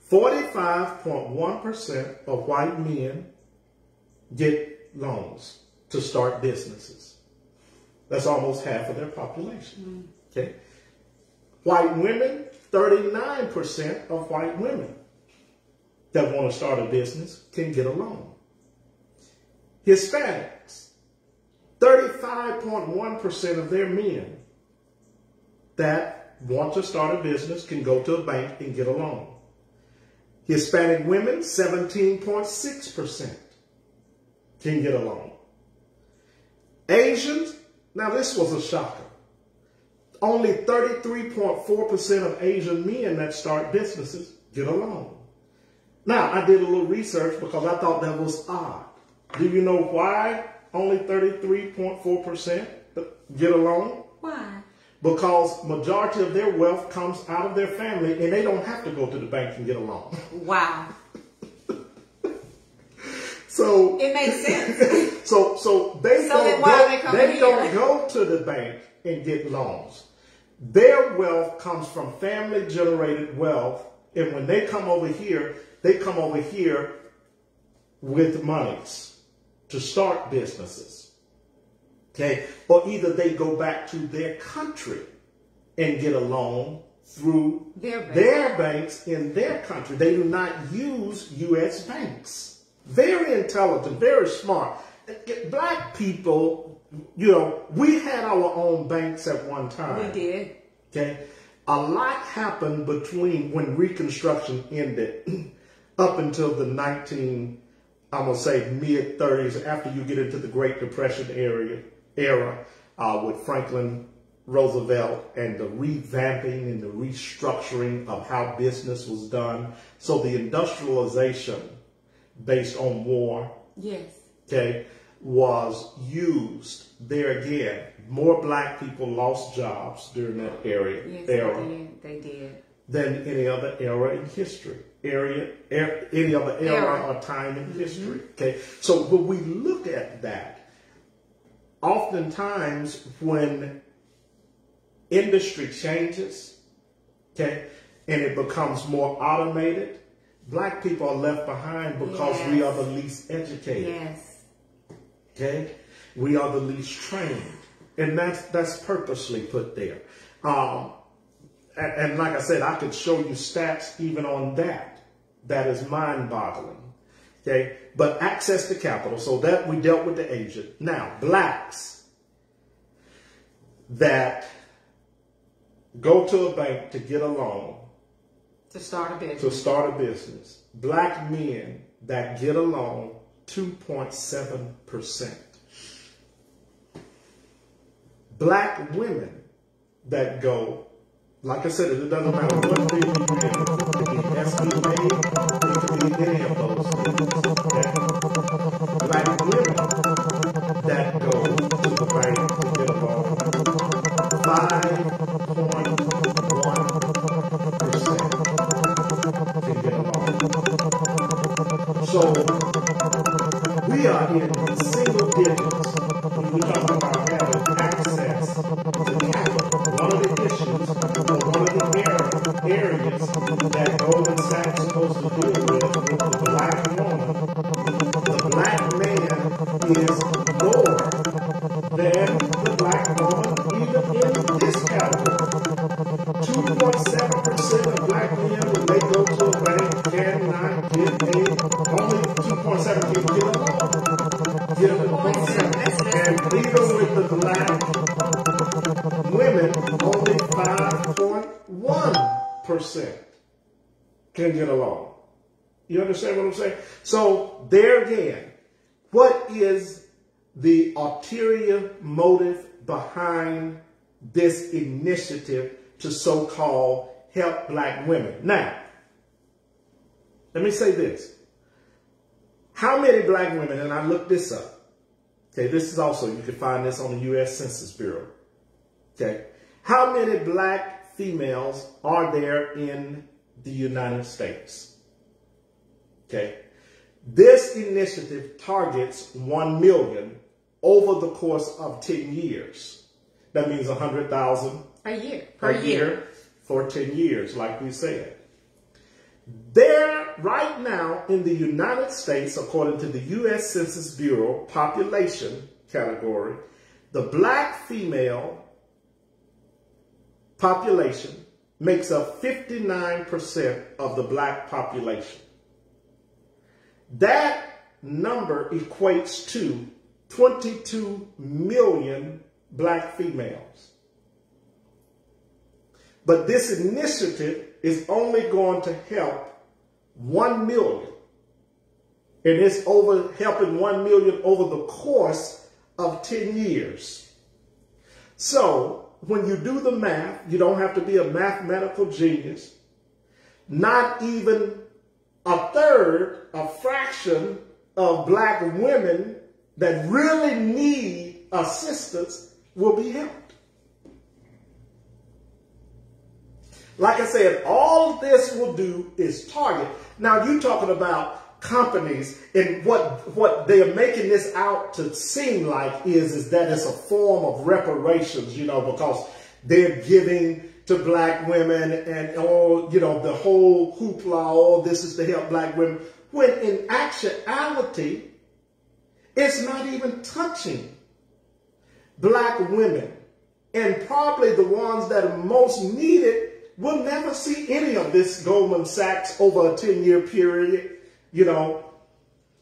Speaker 2: 45.1% of white men get loans to start businesses. That's almost half of their population. Okay. White women, 39% of white women that want to start a business can get a loan. Hispanics, 35.1% of their men that want to start a business can go to a bank and get a loan. Hispanic women, 17.6% can get a loan. Asians, now this was a shocker. Only 33.4% of Asian men that start businesses get a loan. Now, I did a little research because I thought that was odd. Do you know why only 33.4% get a loan?
Speaker 1: Why?
Speaker 2: Because majority of their wealth comes out of their family and they don't have to go to the bank and get a loan.
Speaker 1: Wow.
Speaker 2: So
Speaker 1: it makes sense.
Speaker 2: So they don't go to the bank and get loans. Their wealth comes from family generated wealth, and when they come over here, they come over here with monies to start businesses. Okay? Or either they go back to their country and get a loan through
Speaker 1: their
Speaker 2: banks in their country. They do not use U.S. banks. Very intelligent, very smart. Black people, you know, we had our own banks at one time.
Speaker 1: We did.
Speaker 2: Okay. A lot happened between when Reconstruction ended up until the mid-30s, after you get into the Great Depression era with Franklin Roosevelt and the revamping and the restructuring of how business was done. So the industrialization based on war,
Speaker 1: yes,
Speaker 2: okay, was used. There again, more black people lost jobs during that era.
Speaker 1: Yes, they did.
Speaker 2: Than any other era in history. Any other era or time in history. Okay, so when we look at that, oftentimes when industry changes, okay, and it becomes more automated, black people are left behind because we are the least educated.
Speaker 1: Yes.
Speaker 2: Okay, we are the least trained, and that's purposely put there. And like I said, I could show you stats even on that. That is mind-boggling. Okay, but access to capital. So that we dealt with the agent. Now, blacks that go to a bank to get a loan.
Speaker 1: To start a business.
Speaker 2: Black men that get a loan, 2.7%. Black women that go, like I said, it doesn't matter what field you're in. It could be SBA, it could be any of those things. Okay? Black women that go to the bank to get a loan, 5.1% to get a loan. So we are in single digits when we talk about having access to capital. One of the issues, or one of the areas that Goldman Sachs is supposed to deal with the black woman, the black man is more than the black woman, even in this category. 2.7% of black men, when they go to a bank, cannot get only 2.7 can get a loan. Get a loan. And even with the black women, only 5.1% can get a loan. You understand what I'm saying? So there again, what is the ulterior motive behind this initiative to so-called help black women? Now, let me say this. How many black women, and I looked this up. Okay, this is also, you can find this on the U.S. Census Bureau. Okay, how many black females are there in the United States? Okay, this initiative targets 1 million over the course of 10 years. That means 100,000
Speaker 1: a year.
Speaker 2: Per year for 10 years, like we said. There, right now in the United States, according to the U.S. Census Bureau population category, the black female population makes up 59% of the black population. That number equates to 22 million black females. But this initiative is only going to help 1 million. And it's helping 1 million over the course of 10 years. So when you do the math, you don't have to be a mathematical genius. Not even a third, a fraction of black women that really need assistance will be helped. Like I said, all this will do is target. Now you're talking about companies, and what they are making this out to seem like is that it's a form of reparations, you know, because they're giving to black women and, you know, the whole hoopla, all this is to help black women, when in actuality, it's not even touching black women. And probably the ones that are most needed we'll never see any of this Goldman Sachs over a 10-year period, you know,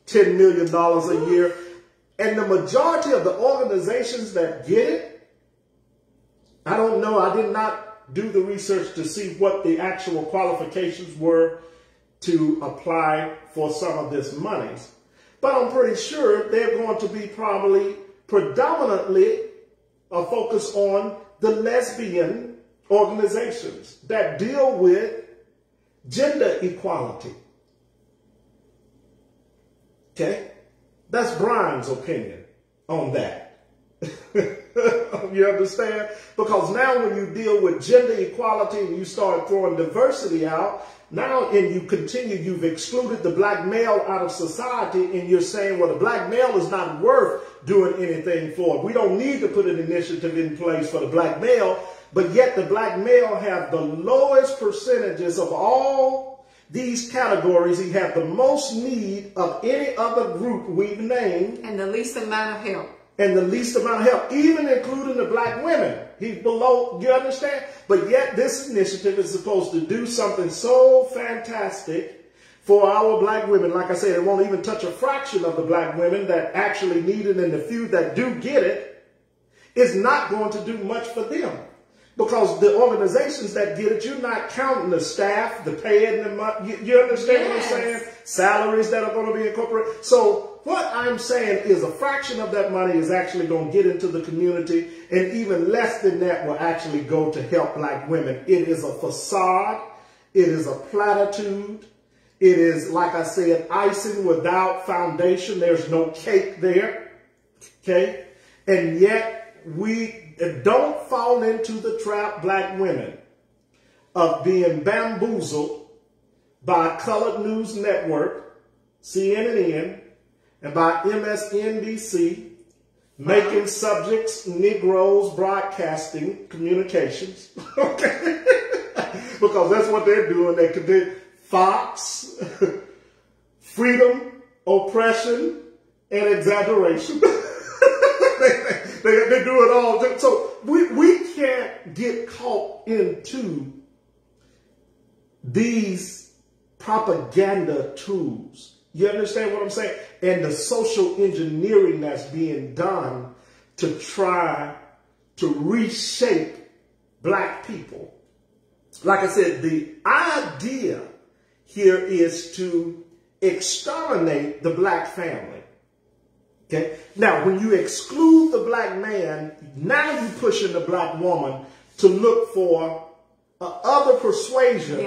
Speaker 2: $10 million a year. And the majority of the organizations that get it, I don't know, I did not do the research to see what the actual qualifications were to apply for some of this monies. But I'm pretty sure they're going to be probably predominantly a focus on the lesbian organizations that deal with gender equality. Okay? That's Brian's opinion on that. You understand? Because now when you deal with gender equality and you start throwing diversity out, now and you continue, you've excluded the black male out of society, and you're saying, well, the black male is not worth doing anything for. We don't need to put an initiative in place for the black male, but yet the black male have the lowest percentages of all these categories. He have the most need of any other group we've named.
Speaker 1: And the least amount of help.
Speaker 2: And the least amount of help, even including the black women. He's below, you understand? But yet this initiative is supposed to do something so fantastic for our black women. Like I said, it won't even touch a fraction of the black women that actually need it, and the few that do get it, it's not going to do much for them. Because the organizations that get it, you're not counting the staff, the pay, and the money. You understand what I'm saying? Salaries that are going to be incorporated. So what I'm saying is a fraction of that money is actually going to get into the community, and even less than that will actually go to help black women. It is a facade. It is a platitude. It is, like I said, icing without foundation. There's no cake there. Okay? And yet we don't fall into the trap, black women, of being bamboozled by Colored News Network, CNN, and by MSNBC, making subjects Negroes broadcasting communications. Okay? Because that's what they're doing. They could Fox, freedom, oppression, and exaggeration. They do it all. So we can't get caught into these propaganda tools. You understand what I'm saying? And the social engineering that's being done to try to reshape black people. Like I said, the idea here is to exterminate the black family. Okay? Now, when you exclude the black man, now you're pushing the black woman to look for other persuasion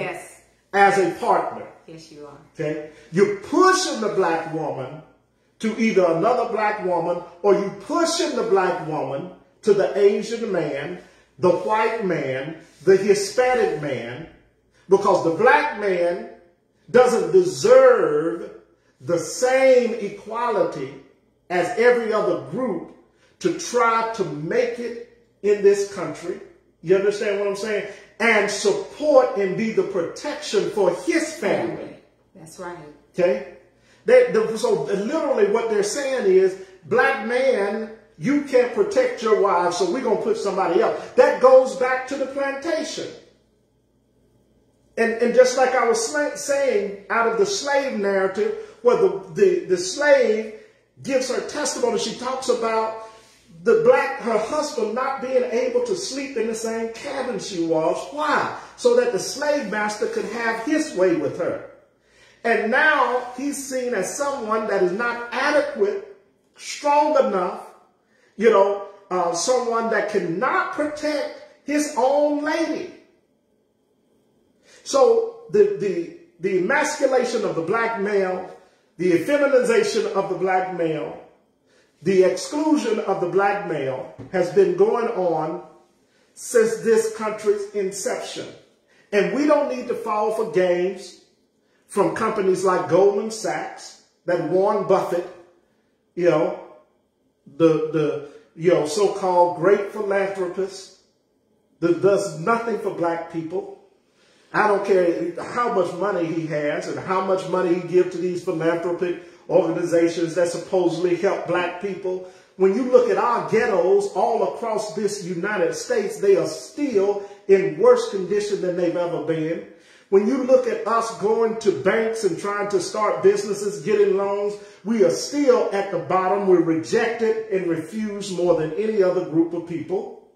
Speaker 2: as a partner.
Speaker 1: Yes, you are.
Speaker 2: Okay? You're pushing the black woman to either another black woman, or you pushing the black woman to the Asian man, the white man, the Hispanic man, because the black man doesn't deserve the same equality as every other group to try to make it in this country. You understand what I'm saying? And support and be the protection for his family.
Speaker 1: That's right.
Speaker 2: Okay? So literally what they're saying is, black man, you can't protect your wife, so we're going to put somebody else. That goes back to the plantation. And just like I was saying, out of the slave narrative, where the slave gives her testimony, she talks about her husband not being able to sleep in the same cabin she was. Why? So that the slave master could have his way with her. And now he's seen as someone that is not adequate, strong enough, someone that cannot protect his own lady. So the emasculation of the black male, the effeminization of the black male, the exclusion of the black male has been going on since this country's inception. And we don't need to fall for games from companies like Goldman Sachs, that Warren Buffett, the so-called great philanthropist that does nothing for black people. I don't care how much money he has and how much money he gives to these philanthropic organizations that supposedly help black people. When you look at our ghettos all across this United States, they are still in worse condition than they've ever been. When you look at us going to banks and trying to start businesses, getting loans, we are still at the bottom. We're rejected and refused more than any other group of people.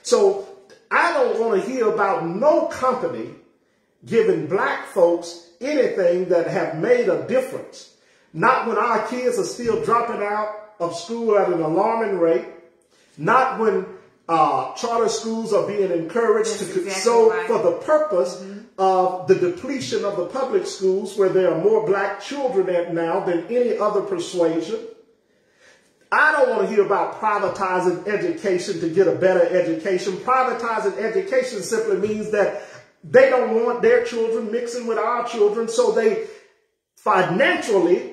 Speaker 2: So I don't want to hear about no company giving black folks anything that have made a difference. Not when our kids are still dropping out of school at an alarming rate. Not when charter schools are being encouraged for the purpose of the depletion of the public schools, where there are more black children at now than any other persuasion. I don't want to hear about privatizing education to get a better education. Privatizing education simply means that they don't want their children mixing with our children, so they financially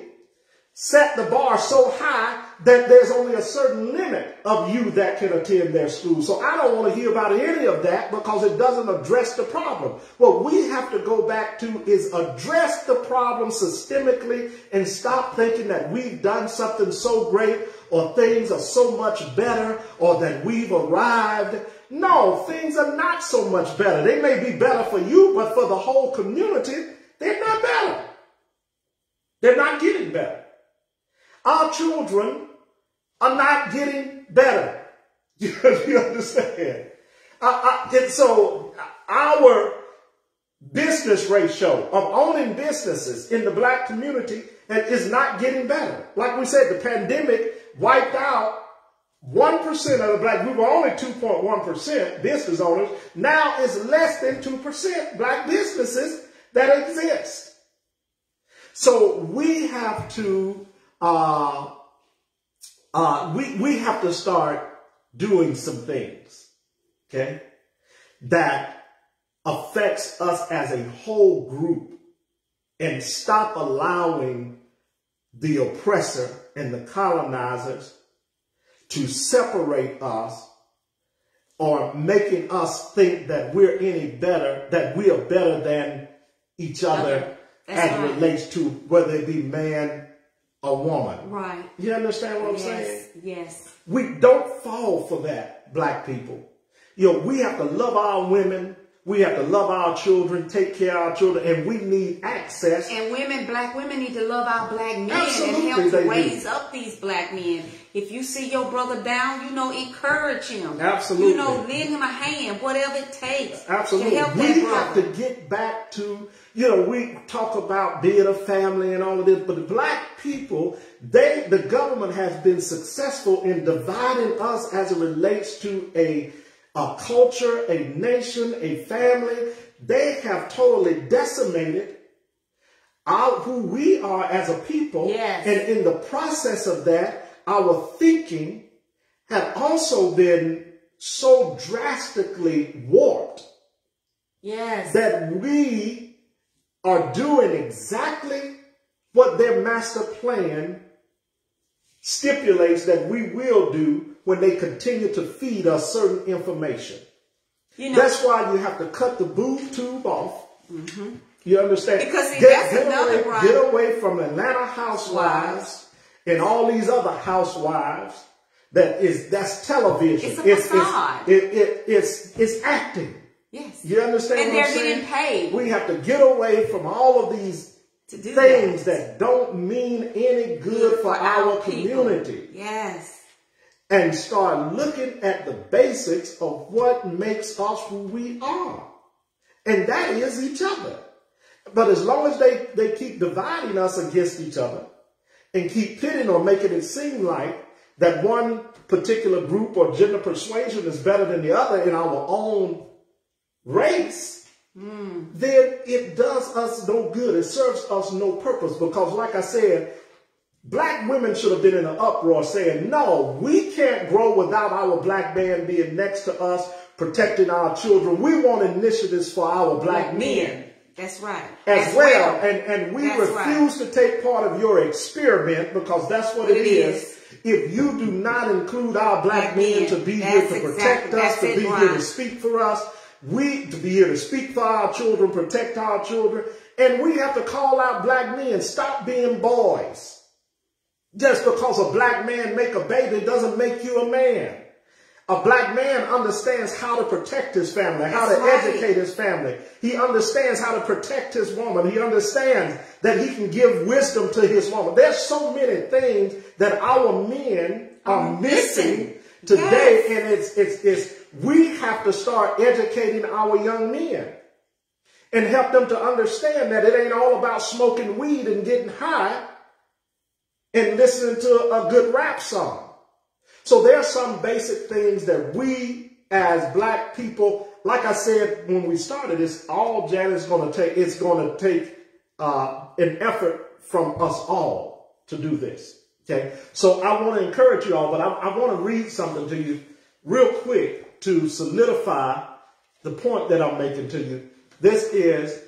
Speaker 2: set the bar so high that there's only a certain limit of you that can attend their school. So I don't want to hear about any of that because it doesn't address the problem. What we have to go back to is address the problem systemically and stop thinking that we've done something so great or things are so much better or that we've arrived. No, things are not so much better. They may be better for you, but for the whole community, they're not better. They're not getting better. Our children are not getting better. You understand? And so our business ratio of owning businesses in the black community is not getting better. Like we said, the pandemic wiped out 1% of the black. We were only 2.1% business owners. Now it's less than 2% black businesses that exist. So we have to we have to start doing some things, okay, that affects us as a whole group, and stop allowing the oppressor and the colonizers to separate us or making us think that we're any better, that we are better than each other relates to whether it be man or woman. Right. You understand what I'm saying?
Speaker 1: Yes.
Speaker 2: We don't fall for that, black people. You know, we have to love our women. We have to love our children, take care of our children, and we need access.
Speaker 1: And black women need to love our black men.
Speaker 2: Absolutely,
Speaker 1: and help to raise up these black men. If you see your brother down, encourage him.
Speaker 2: Absolutely.
Speaker 1: Lend him a hand, whatever it takes.
Speaker 2: Absolutely.
Speaker 1: To help
Speaker 2: we
Speaker 1: that
Speaker 2: have to get back to, we talk about being a family and all of this, but the black people, the government has been successful in dividing us as it relates to a culture, a nation, a family. They have totally decimated who we are as a people.
Speaker 1: Yes.
Speaker 2: And in the process of that, our thinking have also been so drastically warped.
Speaker 1: Yes.
Speaker 2: That we are doing exactly what their master plan stipulates that we will do when they continue to feed us certain information. That's why you have to cut the boob tube off. Mm-hmm. You understand?
Speaker 1: Because
Speaker 2: get away from Atlanta housewives and all these other housewives. That's television.
Speaker 1: It's a facade.
Speaker 2: It's acting.
Speaker 1: Yes.
Speaker 2: You understand
Speaker 1: and
Speaker 2: what I'm saying?
Speaker 1: And they're getting paid.
Speaker 2: We have to get away from all of these things that don't mean any good for our community.
Speaker 1: Yes.
Speaker 2: And start looking at the basics of what makes us who we are. And that is each other. But as long as they keep dividing us against each other and keep pitting or making it seem like that one particular group or gender persuasion is better than the other in our own race, then it does us no good. It serves us no purpose because, like I said, black women should have been in an uproar saying, no, we can't grow without our black man being next to us, protecting our children. We want initiatives for our black men.
Speaker 1: That's right.
Speaker 2: As well. And we refuse to take part of your experiment because that's what it is. If you do not include our black men to be here to protect us, to be here to speak for us, to be here to speak for our children, protect our children, and we have to call out black men, stop being boys. Just because a black man make a baby doesn't make you a man. A black man understands how to protect his family, how to educate his family. He understands how to protect his woman. He understands that he can give wisdom to his woman. There's so many things that our men are missing today. Yes. And we have to start educating our young men and help them to understand that it ain't all about smoking weed and getting high and listening to a good rap song. So there are some basic things that we as black people, like I said when we started, it's all Janet's going to take. It's going to take an effort from us all to do this. Okay, so I want to encourage you all, but I want to read something to you real quick to solidify the point that I'm making to you. This is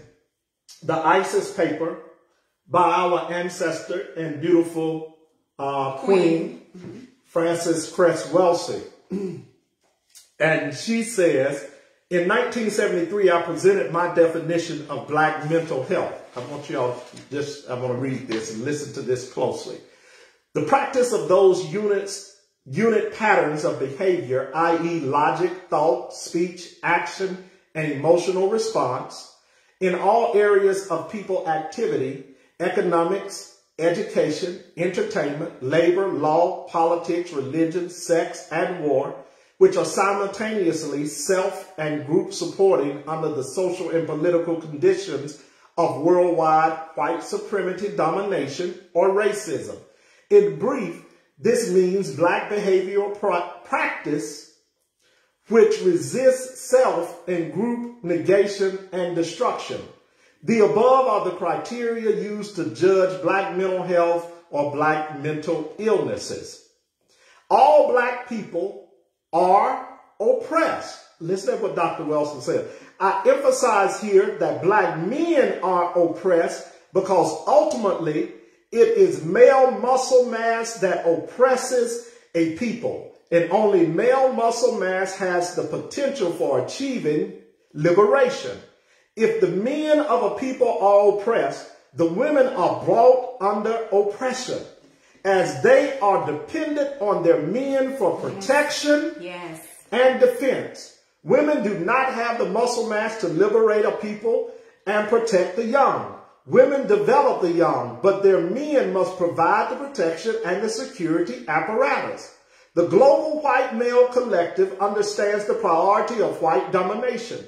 Speaker 2: the ISIS paper by our ancestor and beautiful Queen. Frances Cress Welsey. And she says, in 1973, I presented my definition of black mental health. I want to read this and listen to this closely. The practice of those unit patterns of behavior, i.e. logic, thought, speech, action, and emotional response in all areas of people activity, economics, education, entertainment, labor, law, politics, religion, sex, and war, which are simultaneously self and group supporting under the social and political conditions of worldwide white supremacy, domination, or racism. In brief, this means black behavioral practice which resists self and group negation and destruction. The above are the criteria used to judge black mental health or black mental illnesses. All black people are oppressed. Listen to what Dr. Wilson said. I emphasize here that black men are oppressed because ultimately it is male muscle mass that oppresses a people. And only male muscle mass has the potential for achieving liberation. If the men of a people are oppressed, the women are brought under oppression as they are dependent on their men for protection and defense. Women do not have the muscle mass to liberate a people and protect the young. Women develop the young, but their men must provide the protection and the security apparatus. The global white male collective understands the priority of white domination.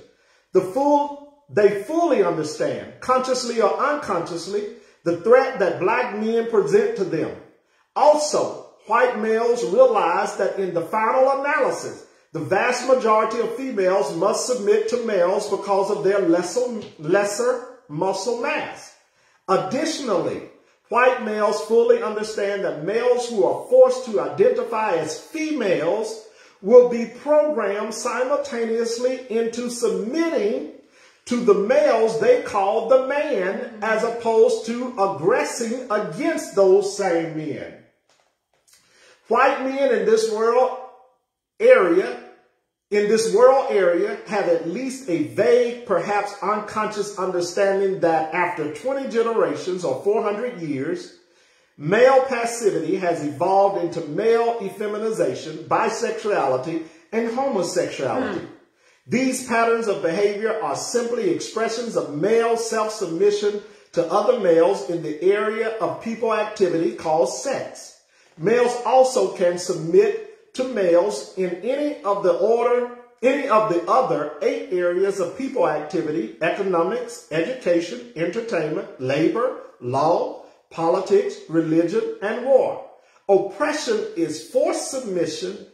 Speaker 2: They fully understand, consciously or unconsciously, the threat that black men present to them. Also, white males realize that in the final analysis, the vast majority of females must submit to males because of their lesser muscle mass. Additionally, white males fully understand that males who are forced to identify as females will be programmed simultaneously into submitting to the males they call the man, as opposed to aggressing against those same men. White men in this world area have at least a vague, perhaps unconscious understanding that after 20 generations or 400 years, male passivity has evolved into male effeminization, bisexuality, and homosexuality. These patterns of behavior are simply expressions of male self-submission to other males in the area of people activity called sex. Males also can submit to males in any of the other 8 areas of people activity: economics, education, entertainment, labor, law, politics, religion, and war. Oppression is forced submission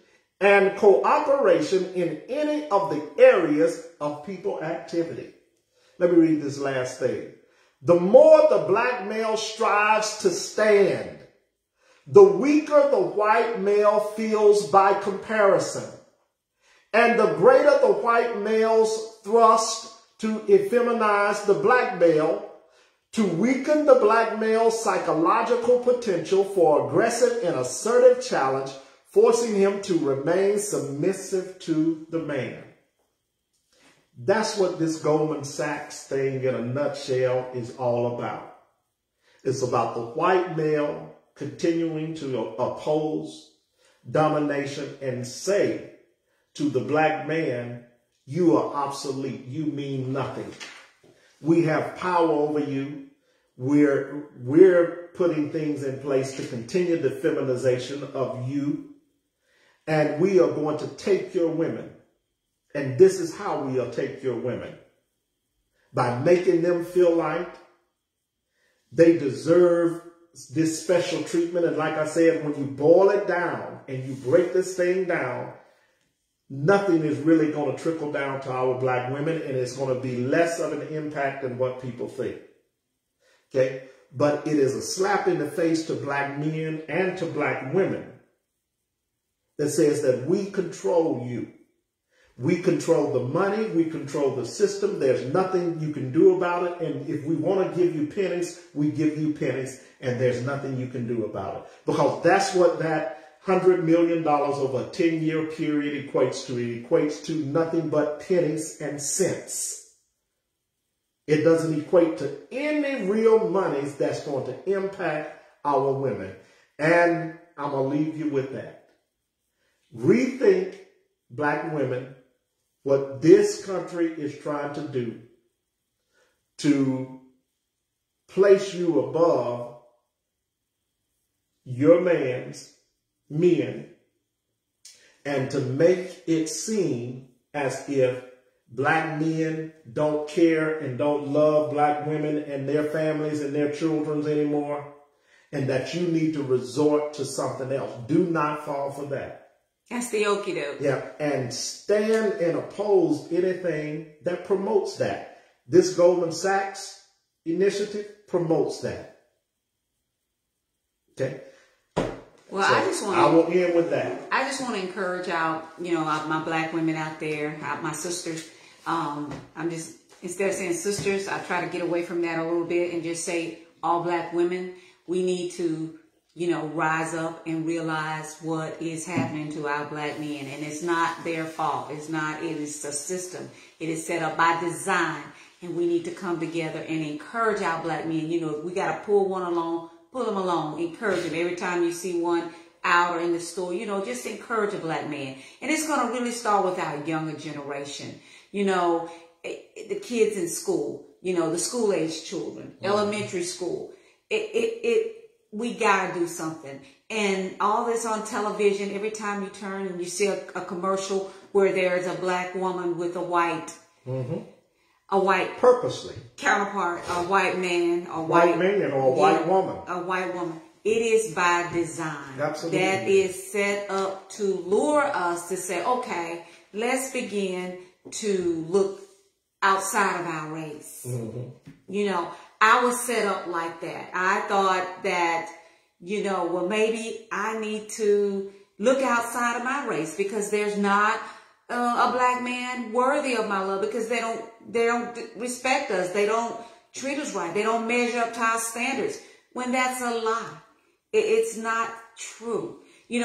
Speaker 2: and cooperation in any of the areas of people activity. Let me read this last thing. The more the black male strives to stand, the weaker the white male feels by comparison, and the greater the white male's thrust to effeminize the black male, to weaken the black male's psychological potential for aggressive and assertive challenge, forcing him to remain submissive to the man. That's what this Goldman Sachs thing in a nutshell is all about. It's about the white male continuing to oppose domination and say to the black man, you are obsolete. You mean nothing. We have power over you. We're putting things in place to continue the feminization of you. And we are going to take your women. And this is how we'll take your women. By making them feel like they deserve this special treatment. And like I said, when you boil it down and you break this thing down, nothing is really going to trickle down to our black women, and it's going to be less of an impact than what people think. Okay? But it is a slap in the face to black men and to black women that says that we control you. We control the money. We control the system. There's nothing you can do about it. And if we want to give you pennies, we give you pennies, and there's nothing you can do about it. Because that's what that $100 million over a 10-year period equates to. It equates to nothing but pennies and cents. It doesn't equate to any real monies that's going to impact our women. And I'm going to leave you with that. Rethink, black women, what this country is trying to do to place you above your men, and to make it seem as if black men don't care and don't love black women and their families and their children anymore, and that you need to resort to something else. Do not fall for that.
Speaker 1: That's the okie doke.
Speaker 2: Yeah, and stand and oppose anything that promotes that. This Goldman Sachs Initiative promotes that. Okay?
Speaker 1: Well,
Speaker 2: so I will end with that.
Speaker 1: I just want to encourage my black women out there, my sisters. I'm just, instead of saying sisters, I try to get away from that a little bit and just say all black women. We need to rise up and realize what is happening to our black men. And it's not their fault. It is a system. It is set up by design. And we need to come together and encourage our black men. If we got to pull one along, pull them along, encourage them. Every time you see one out or in the store, just encourage a black man. And it's going to really start with our younger generation. The kids in school, the school-age children, elementary school. We gotta do something. And all this on television, every time you turn and you see a commercial where there's a black woman with a white
Speaker 2: purposely
Speaker 1: counterpart, a white man, or
Speaker 2: white man or a white woman.
Speaker 1: A white woman. It is by design.
Speaker 2: Absolutely.
Speaker 1: That is set up to lure us to say, okay, let's begin to look outside of our race. I was set up like that. I thought that, well, maybe I need to look outside of my race because there's not a black man worthy of my love, because they don't respect us. They don't treat us right. They don't measure up to our standards. When that's a lie. It's not true.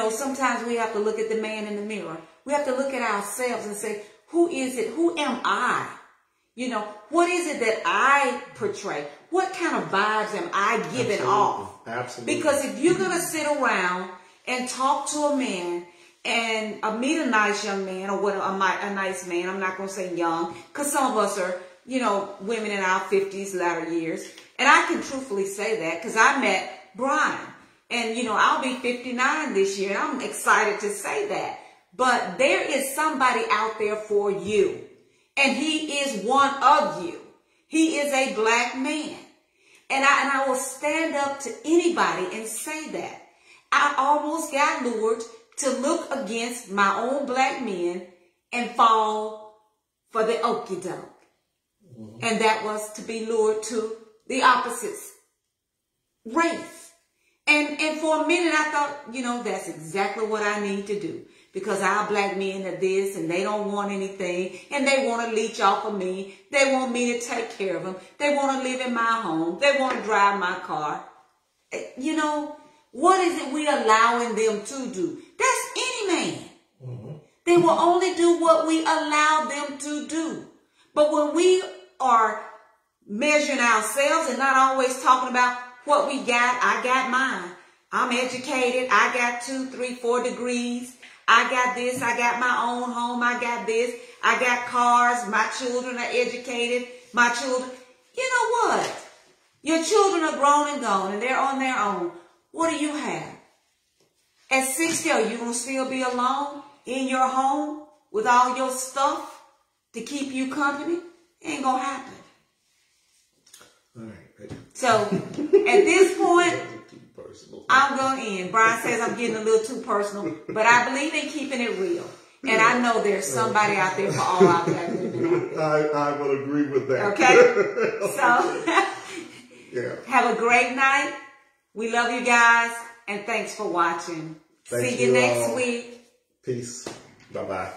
Speaker 1: Sometimes we have to look at the man in the mirror. We have to look at ourselves and say, who is it? Who am I? What is it that I portray? What kind of vibes am I giving off?
Speaker 2: Absolutely.
Speaker 1: Because if you're going to sit around and talk to a man and meet a nice young man or a nice man, I'm not going to say young, because some of us are, women in our 50s, latter years. And I can truthfully say that because I met Brian. And, I'll be 59 this year. And I'm excited to say that. But there is somebody out there for you. And he is one of you. He is a black man. And I will stand up to anybody and say that. I almost got lured to look against my own black men and fall for the okie doke. And that was to be lured to the opposite race. And for a minute I thought, that's exactly what I need to do. Because our black men are this and they don't want anything and they want to leech off of me. They want me to take care of them. They want to live in my home. They want to drive my car. What is it we allowing them to do? That's any man. They will only do what we allow them to do. But when we are measuring ourselves and not always talking about what we got, I got mine. I'm educated. I got 2, 3, 4 degrees. I got this, I got my own home, I got this, I got cars, my children are educated, my children, you know what? Your children are grown and gone and they're on their own. What do you have? At 60, are you going to still be alone in your home with all your stuff to keep you company? Ain't going to happen.
Speaker 2: All right.
Speaker 1: So, at this point, I'm going to end. Brian says I'm getting a little too personal, but I believe in keeping it real. And I know there's somebody out there for all our black women out there.
Speaker 2: I will agree with that.
Speaker 1: Okay? So,
Speaker 2: yeah.
Speaker 1: Have a great night. We love you guys, and thanks for watching. See you next week.
Speaker 2: Peace. Bye-bye.